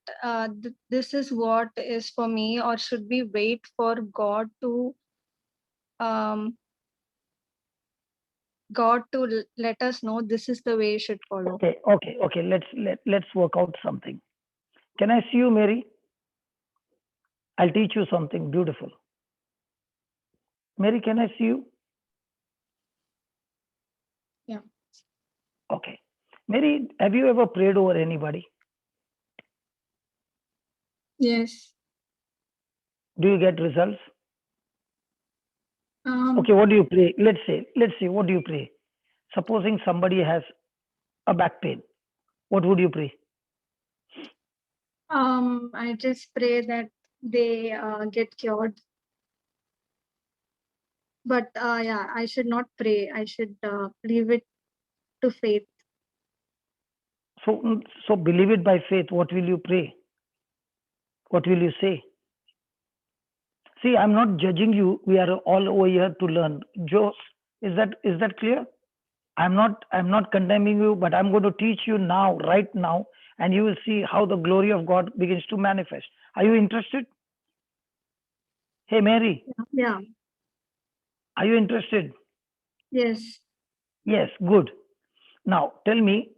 this is what is for me, or should we wait for God to um, let us know this is the way you should follow? okay. Let's work out something. Can I see you, Mary? I'll teach you something beautiful. Mary, can I see you? Yeah. Okay. Mary, have you ever prayed over anybody? Yes. Do you get results? Um, Okay, what do you pray? Let's say, what do you pray? Supposing somebody has a back pain, what would you pray? I just pray that they get cured. But yeah, I should not pray. I should leave it to faith. So believe it by faith. What will you pray? What will you say? See, I'm not judging you. We are all over here to learn. Joe, is that clear? I'm not condemning you, but I'm going to teach you now, right now, and you will see how the glory of God begins to manifest. Are you interested? Hey, Mary, Yeah. are you interested? Yes. Yes, good. Now, tell me,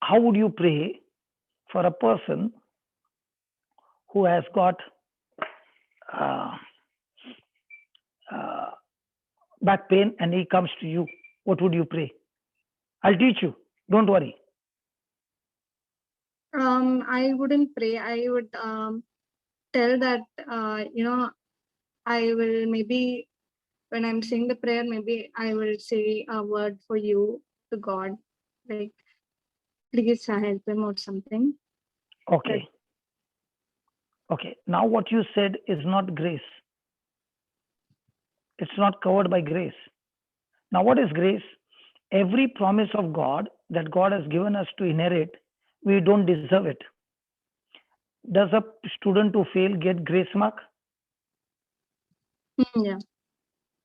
how would you pray for a person who has got uh, uh, back pain and he comes to you? What would you pray? I'll teach you. Don't worry. I wouldn't pray. I would tell that I will, maybe when I'm saying the prayer, maybe I will say a word for you to God, like please help him or something. Okay. Okay. Now, what you said is not grace. It's not covered by grace. Now, what is grace? Every promise of God that God has given us to inherit, we don't deserve it. Does a student who fail get grace mark? Yeah.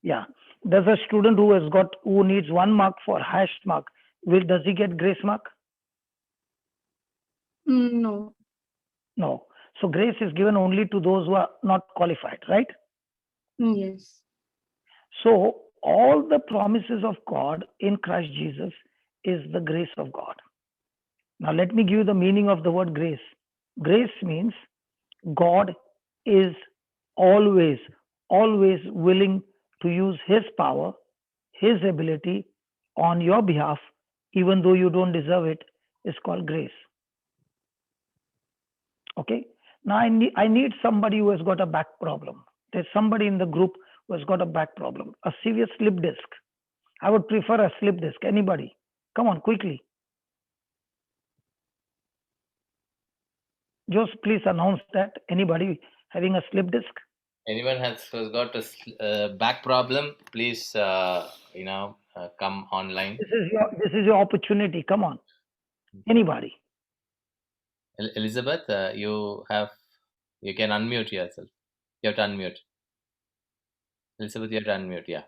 Yeah. Does a student who needs 1 mark for highest mark, does he get grace mark? No. No. So grace is given only to those who are not qualified, right? Yes. So all the promises of God in Christ Jesus is the grace of God. Now let me give you the meaning of the word grace. Grace means God is always willing to use his power, his ability on your behalf, even though you don't deserve it, is called grace. Okay. Now I need somebody who has got a back problem. There's somebody in the group who has got a back problem, a severe slip disc. I would prefer a slip disc. Anybody? Come on, quickly. Just please announce that. Anybody having a slip disc? Anyone who's got a back problem, please, come online. This is your opportunity. Come on. Anybody? Elizabeth, you can unmute yourself. You have to unmute. Elizabeth, you have to unmute. Yeah.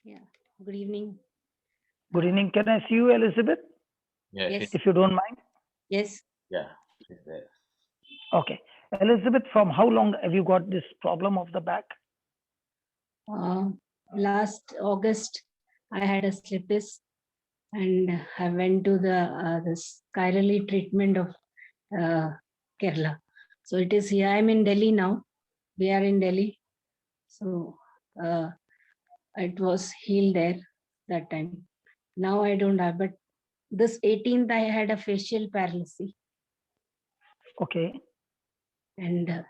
Yeah. Good evening. Good evening. Can I see you, Elizabeth? Yeah. Yes. If you don't mind. Yes. Yeah. She's there. Okay. Elizabeth, from how long have you got this problem of the back? Last August, I had a slip disc, and I went to the Kairali treatment of Kerala. So it is here. I'm in Delhi now. We are in Delhi. So it was healed there that time. Now I don't have, but this 18th I had a facial paralysis, Okay. and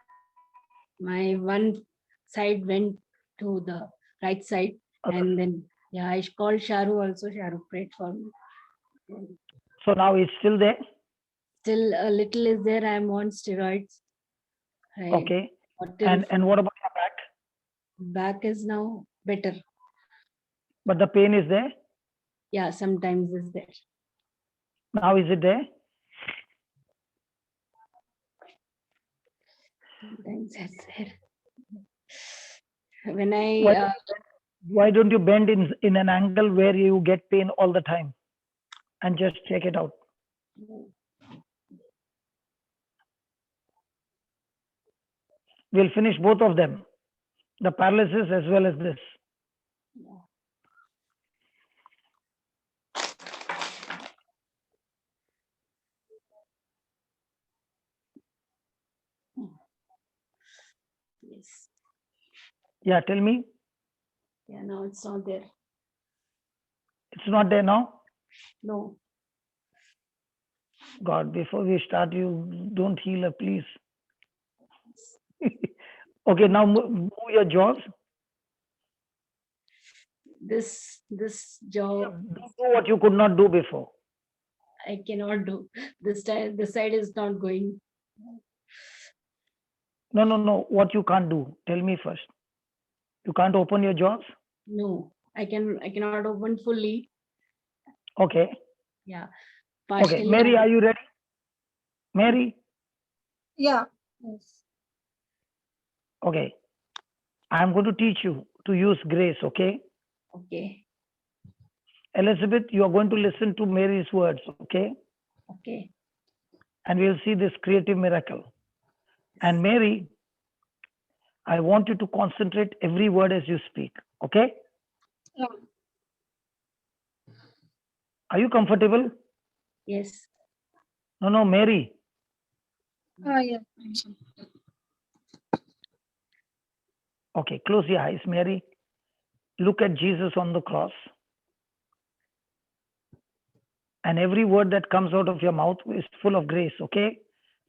my one side went to the right side, and then I called Sharu also. Sharu prayed for me. So now it's still there? Still a little is there. I'm on steroids. Okay. Bottle And what about your back? back is now better. But the pain is there? Yeah, sometimes is there. Now is it there? Sometimes it's there. When I Why don't you bend in an angle where you get pain all the time and just check it out? We'll finish both of them, the paralysis as well as this. yes. Yeah, tell me. Yeah, no, it's not there. It's not there now? No. God, before we start, you don't heal her, please. Okay, now move your jaws. This jaw Do what you could not do before. I cannot do. This time the side is not going. No. What you can't do? Tell me first. You can't open your jaws? No, I cannot open fully. Okay. Yeah. Okay. Partially. Mary, are you ready? Mary? Yeah. Yes. Okay. I'm going to teach you to use grace, okay? Okay. Elizabeth, you are going to listen to Mary's words, okay? Okay. And we'll see this creative miracle. And Mary, I want you to concentrate every word as you speak, okay? Yeah. Are you comfortable? Yes. No, Mary. Yeah. Okay, close your eyes, Mary. Look at Jesus on the cross. And every word that comes out of your mouth is full of grace, okay?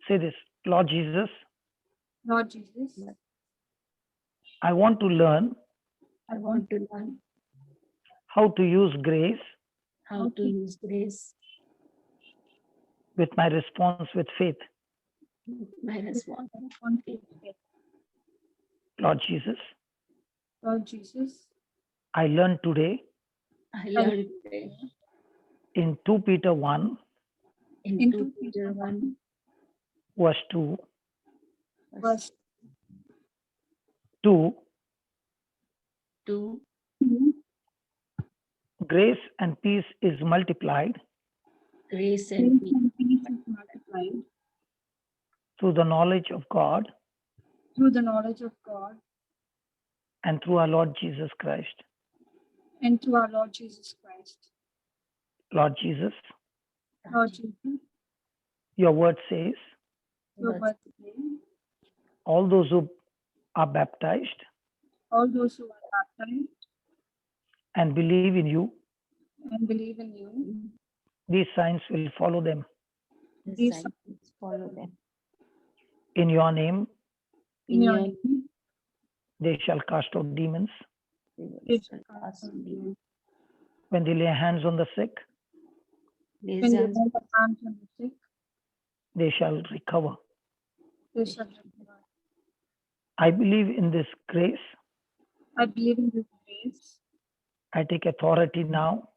Say this, Lord Jesus, Lord Jesus, I want to learn I want to learn how to use grace how to use grace with my response with faith. with my response. Lord Jesus, Lord Jesus, I learned today I learned today in 2 Peter 1, in 2 Peter 1 verse 2, verse 2, 2. grace and peace is multiplied Grace and peace is multiplied through the knowledge of God through the knowledge of God and through our Lord Jesus Christ. and through our Lord Jesus Christ. Lord Jesus, Lord Jesus, your word says, your word today, all those who are baptized all those who are baptized and believe in you, and believe in you, these signs will follow them. These signs follow them. In your name, in your name, they shall cast out demons. they shall shall cast cast out out demons. When they lay hands on the sick, These When they hands lay the hands on the sick, they shall recover. they shall recover. I believe in this grace. I believe in this grace I take authority now.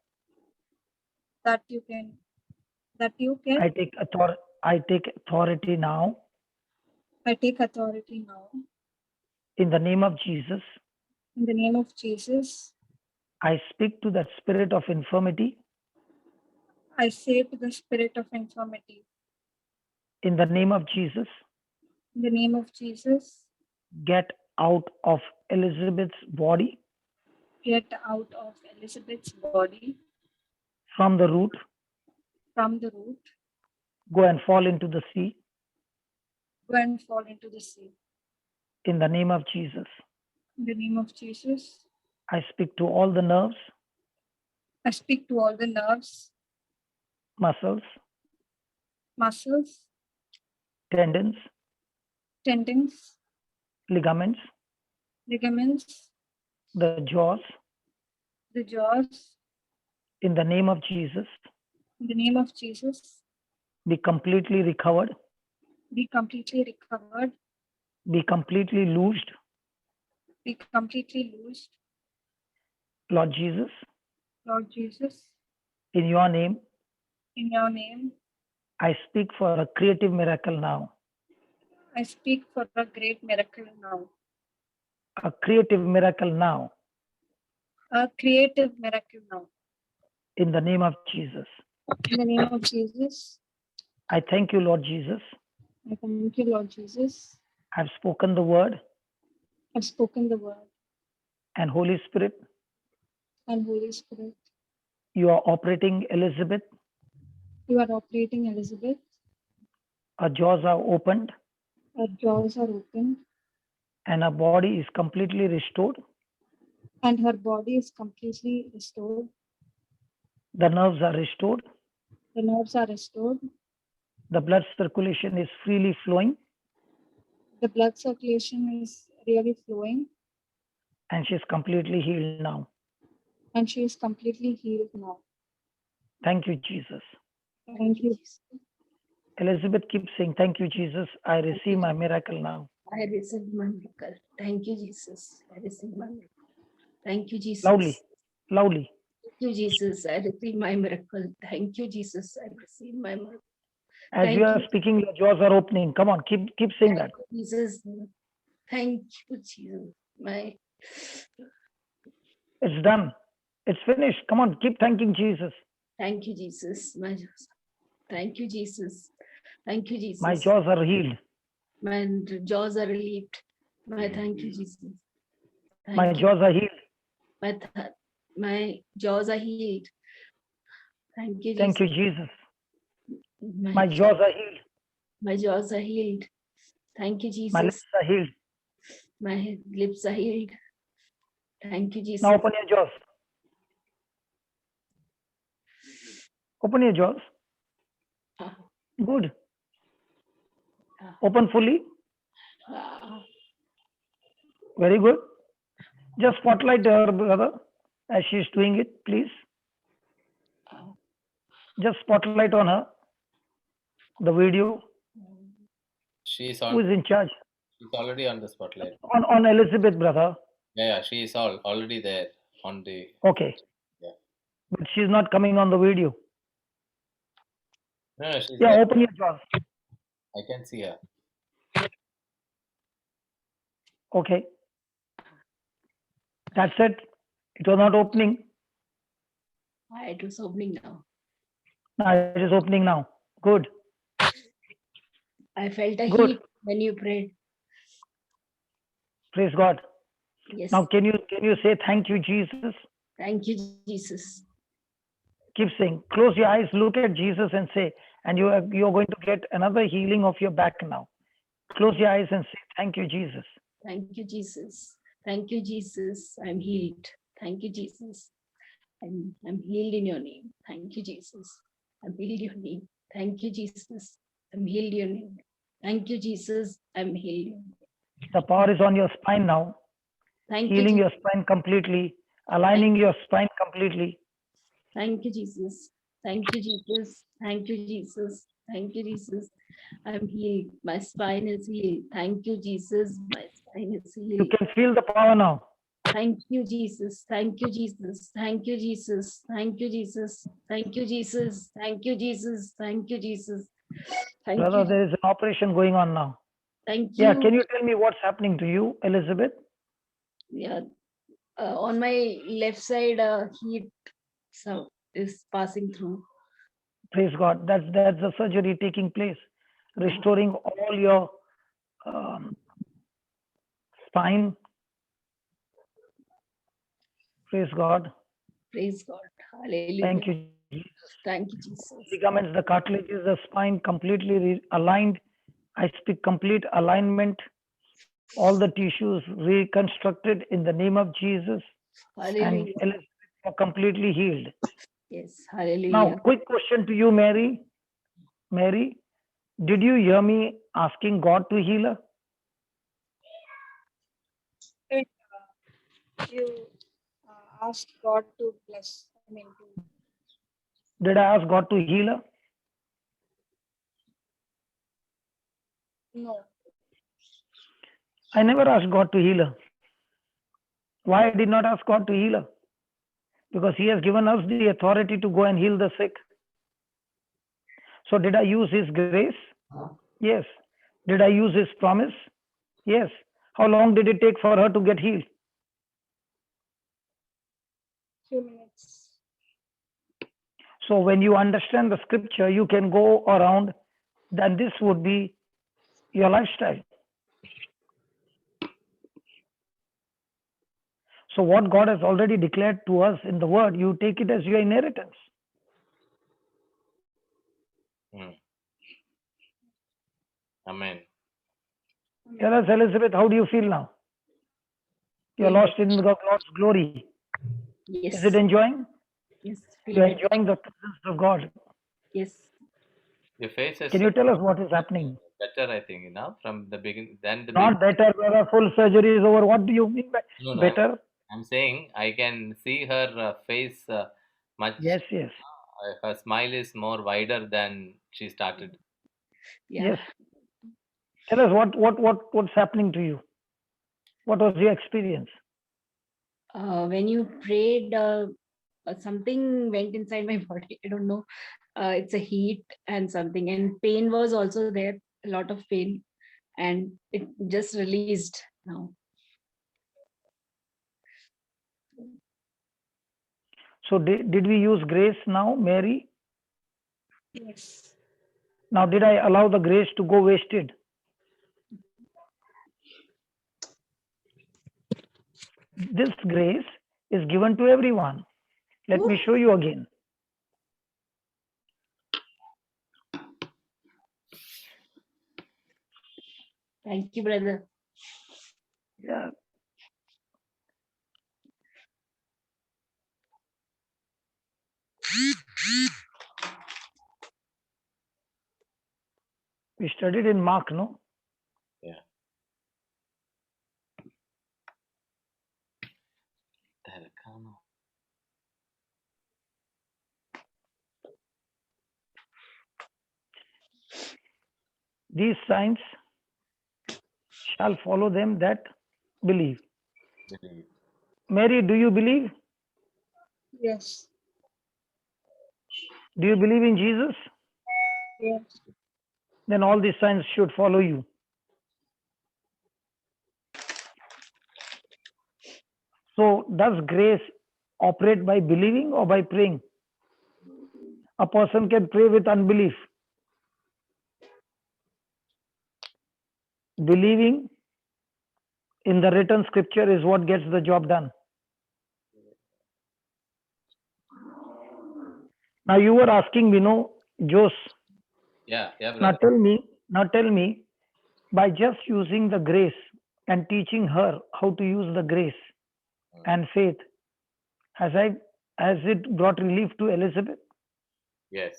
that you can, I take authority now I take authority now. in the name of Jesus. In the name of Jesus, I speak to that spirit of infirmity I say to the spirit of infirmity, in the name of Jesus. in the name of Jesus, Get out of Elizabeth's body get out of Elizabeth's body from the root. from the root, Go and fall into the sea. and fall into the sea. In the name of Jesus, In the name of Jesus, I speak to all the nerves, I speak to all the nerves, muscles, muscles, tendons, tendons, ligaments, ligaments, the jaws. the jaws. In the name of Jesus, In the name of Jesus, be completely recovered, be completely recovered, be completely loosed. be completely loosed. Lord Jesus, Lord Jesus, in your name, in your name, I speak for a creative miracle now. I speak for a great miracle now. A creative miracle now. A creative miracle now. In the name of Jesus. In the name of Jesus, I thank you, Lord Jesus. I thank you, Lord Jesus. I've spoken the word, I've spoken the word, and Holy Spirit, and Holy Spirit, you are operating Elizabeth. you are operating Elizabeth. Her jaws are opened, Her jaws are opened, and her body is completely restored. and her body is completely restored. The nerves are restored. The nerves are restored. The blood circulation is freely flowing, The blood circulation is really flowing, and she's completely healed now. and she is completely healed now. Thank you, Jesus. Thank you. Elizabeth keeps saying, thank you, Jesus. I receive my miracle now. I receive my miracle. Thank you, Jesus. I receive my miracle. Thank you, Jesus. Loudly, loudly. Thank you, Jesus. I receive my miracle. Thank you, Jesus. I receive my miracle. As Thank you are you. speaking, your jaws are opening. Come on, keep saying that. Thank you, Jesus. Thank you, Jesus. My It's done. It's finished. Come on, keep thanking Jesus. thank you, Jesus. My thank you, Jesus. Thank you, Jesus. My jaws are healed. My jaws are relieved. My thank you, Jesus. Thank My you. jaws are healed. My jaws are healed. Thank you, Thank you, Jesus. Jesus. My jaws are healed. My jaws are healed. Thank you, My lips Jesus. are healed. My lips are healed. Thank you, Jesus. Now open your jaws. Open your jaws. Ah, Good. ah, Open fully. ah. Very good. Just spotlight her, brother, as she's doing it, please. Just spotlight on her. The video. She's Who is on. in charge? She's already on the spotlight. On Elizabeth, brother. Yeah, she is already there on the. Okay. Yeah. But she's not coming on the video. No, she's Yeah, there. open your jaws. I can see her. Okay. That's it. It was not opening. It was opening now. Now it is opening now. Good. I felt a Good. heat when you prayed. Praise God. Yes. Now can you say thank you, Jesus? Thank you, Jesus. Keep saying. Close your eyes, look at Jesus and say, and you're going to get another healing of your back now. Close your eyes and say, thank you, Jesus. Thank you, Jesus. Thank you, Jesus. I'm healed. Thank you, Jesus. I'm healed in your name. Thank you, Jesus. I'm healed in your name. Thank you, Jesus. I'm healed in your name. Thank you, Jesus. I'm healed. The power is on your spine now, Thank you, healing Jesus. your spine completely, aligning your spine completely. Thank you, Jesus. Thank you, Jesus. Thank you, Jesus. Thank you, Jesus. I'm healed. My spine is healed. Thank you, Jesus. My spine is You healed. can feel the power now. Thank you, Jesus. Thank you, Jesus. Thank you, Jesus. Thank you, Jesus. Thank you, Jesus. Thank you, Jesus. Thank you, Jesus. Thank Brother, you. there is an operation going on now. Thank Yeah, you. can you tell me what's happening to you, Elizabeth? Yeah. On my left side, heat so is passing through. Praise God. That's the surgery taking place, restoring all your spine. Praise God. Praise God. Hallelujah. Thank you, Jesus. Thank you, Jesus. Ligaments, the cartilages, the spine completely aligned I speak complete alignment, all the tissues reconstructed in the name of Jesus, and Hallelujah. Elizabeth are completely healed. Yes. Now, Hallelujah. quick question to you, Mary. Mary, did you hear me asking God to heal her? You ask God to bless. Did I ask God to heal her? No. I never asked God to heal her. Why I did not ask God to heal her? Because He has given us the authority to go and heal the sick. So, did I use His grace? Yes. Did I use His promise? Yes. How long did it take for her to get healed? Few minutes. So, when you understand the scripture, you can go around, then this would be your lifestyle. So, what God has already declared to us in the word, you take it as your inheritance. Mm. Amen. Tell us, Elizabeth, how do you feel now? You're Feel lost in God's glory. Yes. Is it enjoying? Yes. Feel You're better. enjoying the presence of God. Yes. Your face is Can you tell us what is happening? better, I think, from the beginning than the Not better, there are full surgeries over. What do you mean by No, no, better? I'm saying I can see her face much. Yes, yes, Her smile is more wider than she started. Yeah. yes. Tell us what's happening to you. What was your experience? When you prayed, something went inside my body. I don't know. It's a heat and something, and pain was also there. A lot of pain, and it just released now. So did we use grace now, Mary? Yes. Now, did I allow the grace to go wasted? This grace is given to everyone. Let me show you again. Thank you, brother. Yeah. We studied in Mark, no? Yeah. Telecano. These signs shall follow them that believe. Believe. Mary, do you believe? Yes. Do you believe in Jesus? Yes. Then all these signs should follow you. So, does grace operate by believing or by praying? A person can pray with unbelief. Believing in the written scripture is what gets the job done. Now, you were asking me, no, Jose. Yeah, Now brother. tell me, by just using the grace and teaching her how to use the grace and faith, has it brought relief to Elizabeth? Yes.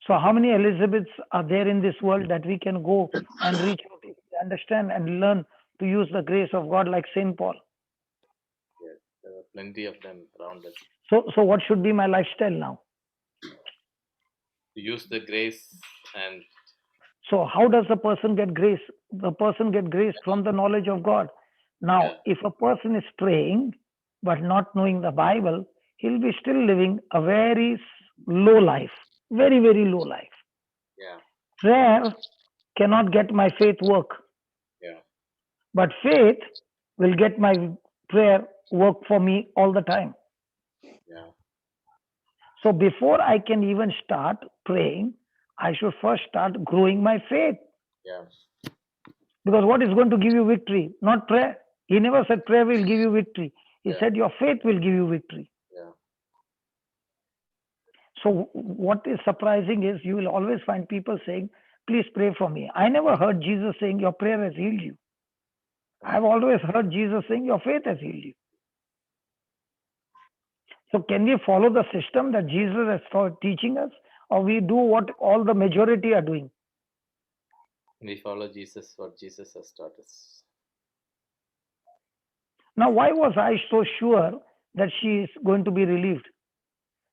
So how many Elizabeths are there in this world that we can go and reach out, understand and learn to use the grace of God like Saint Paul? Yes. There are plenty of them around us. So what should be my lifestyle now? To use the grace and So how does a person get grace? The person get grace from the knowledge of God. Now, Yeah. if a person is praying but not knowing the Bible, he'll be still living a very low life, very, very low life. yeah, Prayer cannot get my faith work, yeah, but faith will get my prayer work for me all the time. yeah, So before I can even start praying, I should first start growing my faith. yeah, Because what is going to give you victory? Not prayer. He never said prayer will give you victory. He Yeah. said your faith will give you victory. yeah, So what is surprising is you will always find people saying please pray for me. I never heard Jesus saying, your prayer has healed you. I've always heard Jesus saying, your faith has healed you. So can we follow the system that Jesus is teaching us, or we do what all the majority are doing? We follow Jesus, what Jesus has taught us. Now, why was I so sure that she is going to be relieved?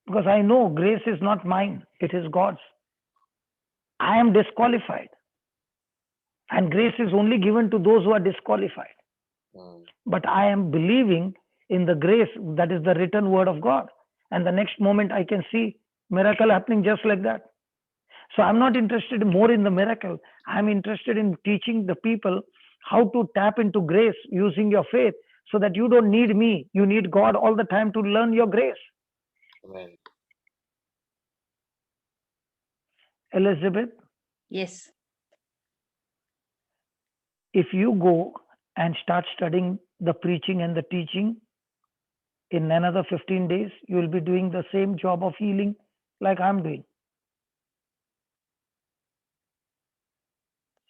Because I know grace is not mine, it is God's. I am disqualified. And grace is only given to those who are disqualified. But I am believing in the grace that is the written word of God. And the next moment I can see miracle happening just like that. So I'm not interested more in the miracle. I'm interested in teaching the people how to tap into grace using your faith, so that you don't need me. You need God all the time to learn your grace. Amen. Elizabeth, Yes. if you go and start studying the preaching and the teaching, in another 15 days, you will be doing the same job of healing like I'm doing.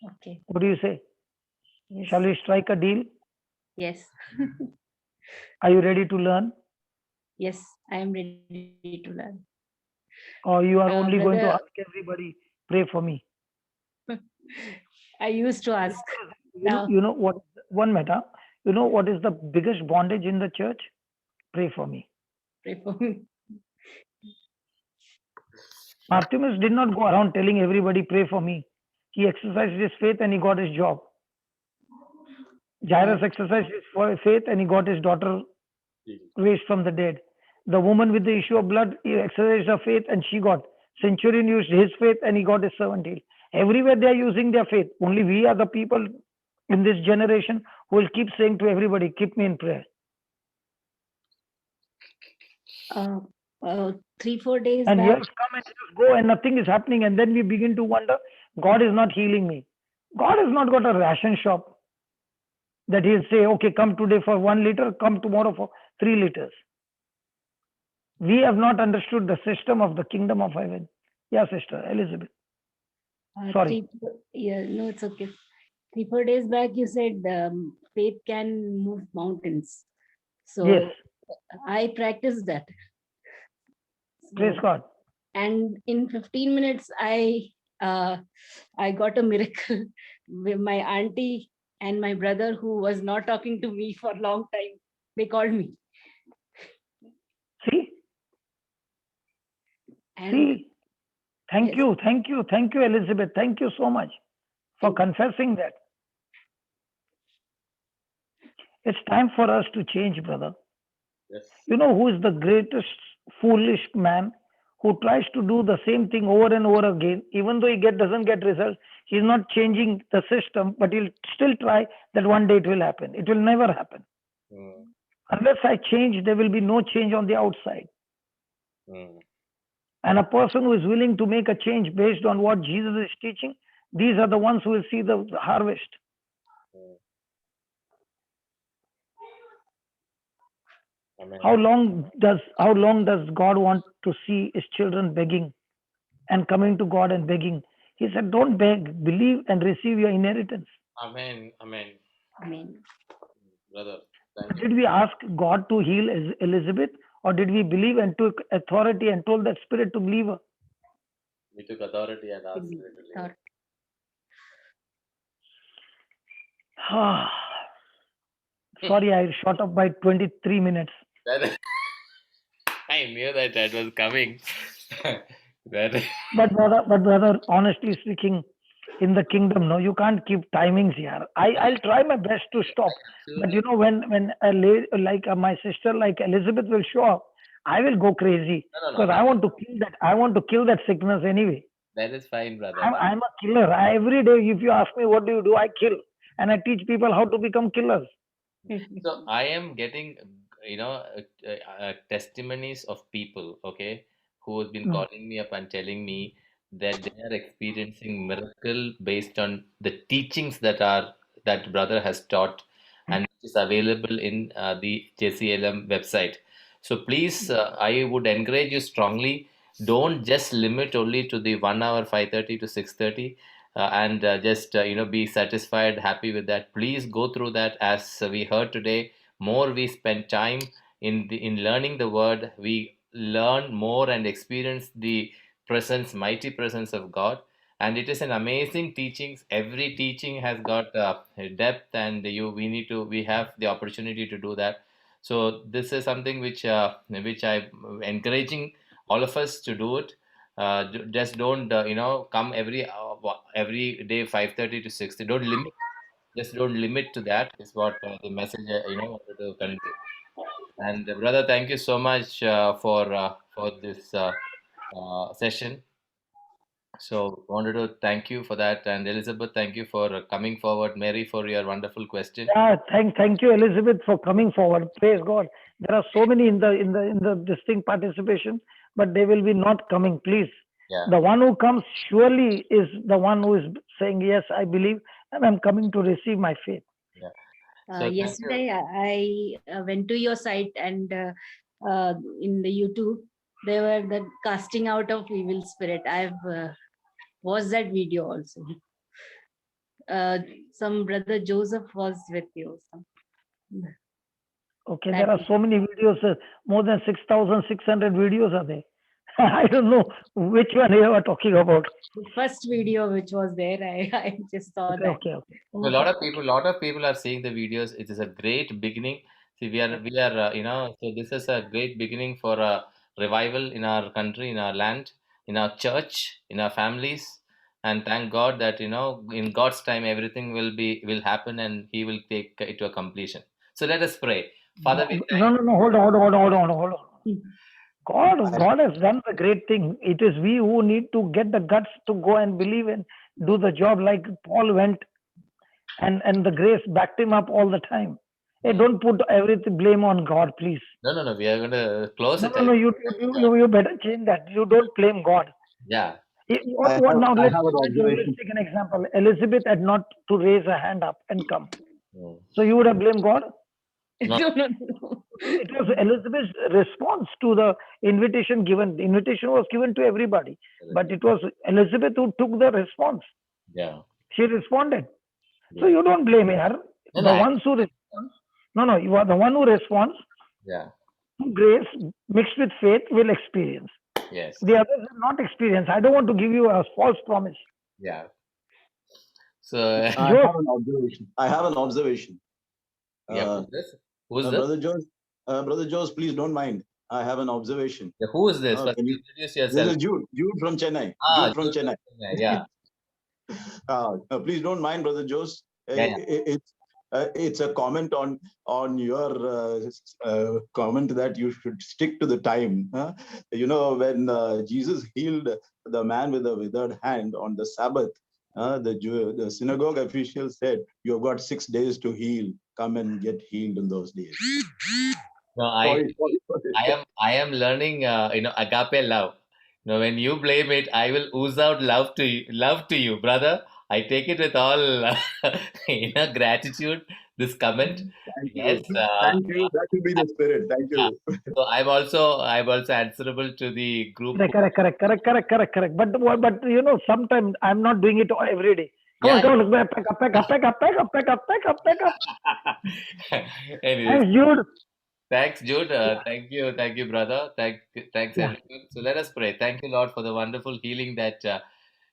Okay. What do you say? Yes. Shall we strike a deal? Yes. Are you ready to learn? Yes, I am ready to learn. Or you are only going to Brother, ask everybody, pray for me? I used to ask. You know what? One matter. You know what is the biggest bondage in the church? Pray for me. Pray for me. Artemis did not go around telling everybody, pray for me. He exercised his faith and he got his job. Jairus exercised his faith and he got his daughter raised from the dead. The woman with the issue of blood, he exercised her faith and she got. Centurion used his faith and he got his servant healed. Everywhere they are using their faith. Only we are the people in this generation who will keep saying to everybody, keep me in prayer. 3-4 days And back. years come and years go and nothing is happening. And then we begin to wonder, God is not healing me. God has not got a ration shop that he'll say, okay, come today for 1 liter, come tomorrow for 3 liters. We have not understood the system of the kingdom of heaven. Yeah, Sister Elizabeth. Sorry. No, it's okay. 3-4 days back, you said faith can move mountains. So Yes. I practiced that. Praise God. And in 15 minutes, I got a miracle. With my auntie and my brother, who was not talking to me for a long time, they called me. See? And See? Thank yes. you, thank you, thank you, Elizabeth. Thank you so much for confessing that. It's time for us to change, brother. Yes. You know who is the greatest foolish man who tries to do the same thing over and over again, even though he doesn't get results? He's not changing the system, but he'll still try that one day it will happen. It will never happen. Unless I change, there will be no change on the outside. And a person who is willing to make a change based on what Jesus is teaching, these are the ones who will see the harvest. Amen. How long does God want to see his children begging and coming to God and begging? He said, don't beg, believe and receive your inheritance. Amen. Amen. Amen. Brother, thank you. Did we ask God to heal Elizabeth, or did we believe and took authority and told that spirit to leave her? We took authority and asked Spirit to leave. Sorry, I shot up by 23 minutes. I knew that was coming. But brother, honestly speaking, in the kingdom, no, you can't keep timings here. I'll try my best to stop. But you know, when a lady like my sister, like Elizabeth, will show up, I will go crazy because I want to kill that. I want to kill that sickness anyway. That is fine, brother. I'm a killer. Every day, if you ask me what do, I kill, and I teach people how to become killers. So I am getting, testimonies of people, okay, who have been calling me up and telling me that they are experiencing miracle based on the teachings that brother has taught and which is available in the JCLM website. So please, I would encourage you strongly. Don't just limit only to the 1 hour 5:30 to 6:30. and just be satisfied, happy with that. Please go through that. As we heard today, more we spend time in learning the word, we learn more and experience the presence, mighty presence of God. And it is an amazing teachings. Every teaching has got depth, and we have the opportunity to do that. So this is something which I'm encouraging all of us to do it. Just don't come every day 5:30 to 6. Don't limit. Just don't limit to that. Is what the message wanted to convey. And brother, thank you so much for this session. So wanted to thank you for that. And Elizabeth, thank you for coming forward. Mary, for your wonderful question. Yeah, thank you, Elizabeth, for coming forward. Praise God. There are so many in the distinct participation, but they will be not coming. Please, Yeah. the one who comes surely is the one who is saying, yes, I believe, and I'm coming to receive my faith. Yeah. So thank you. Yesterday, I went to your site, and in the YouTube, they were the casting out of evil spirit. I've watched that video also. Some brother Joseph was with you. Okay, That there are is- so many videos, more than 6,600 videos are there. I don't know which one you are talking about. The first video which was there, I just saw Okay, that. okay. So a lot of people are seeing the videos. It is a great beginning. See, we are so this is a great beginning for a revival in our country, in our land, in our church, in our families. And thank God that in God's time everything will happen, and He will take it to a completion. So let us pray. Father, we thank No, hold on. God has done the great thing. It is we who need to get the guts to go and believe and do the job like Paul went, and the grace backed him up all the time. Hey, don't put everything blame on God, please. No. We are going to close it. No. You better change that. You don't blame God. Yeah. Now I let's have an observation. take an example. Elizabeth had not to raise her hand up and come. Mm. So you would have blamed God. No. No. It was Elizabeth's response to the invitation given. The invitation was given to everybody, but it was Elizabeth who took the response. Yeah. She responded. So Yeah. you don't blame her. No, The no, ones who respond. No, you are the one who responds. Yeah. Grace mixed with faith will experience. Yes. The others will not experience. I don't want to give you a false promise. Yeah. So I Joe, have an observation. I have an observation. yeah. Uh, Who's this? Who's this? Brother Jose, please don't mind. I have an observation. Yeah, who is this? First, Can you- introduce This yourself. is Jude from Chennai. Ah, Jude from Jude. Chennai. Yeah. Please don't mind, Brother Jose. Yeah. It's a comment on your comment that you should stick to the time. Huh? When Jesus healed the man with the withered hand on the Sabbath, the synagogue official said, "You have got 6 days to heal. Come and get healed in those days." No, Sorry. I am learning agape love. When you blame it, I will ooze out love to you, brother. I take it with all gratitude. This comment. Thank Yes. you. Thank you. That will be the spirit. Thank Yeah. you. So I'm also answerable to the group. correct. But sometimes I'm not doing it every day. Yeah. Come on, pack up. Anyways, Thanks, Jude. thanks, Jude. Thank you, brother. Thanks, Yeah. everyone. So let us pray. Thank you, Lord, for the wonderful healing that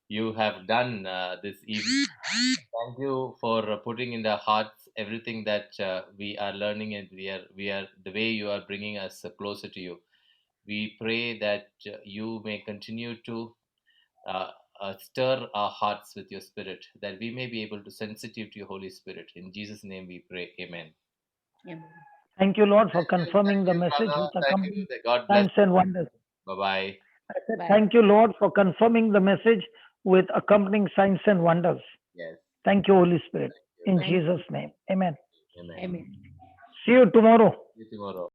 you have done this evening. Thank you for putting in the hearts everything that we are learning, and we are the way you are bringing us closer to you. We pray that you may continue to uh, stir our hearts with your spirit, that we may be able to sensitive to your Holy Spirit. In Jesus' name we pray. Amen. Thank you, Lord, for confirming the Thank you, message brother. with Thank accompanying you. God bless. signs and wonders. Bye-bye. I said, Bye. thank you, Lord, for confirming the message with accompanying signs and wonders. Yes. Thank you, Holy Spirit. In Thank you. Jesus' name. Amen. Amen. Amen. See you tomorrow. See you tomorrow.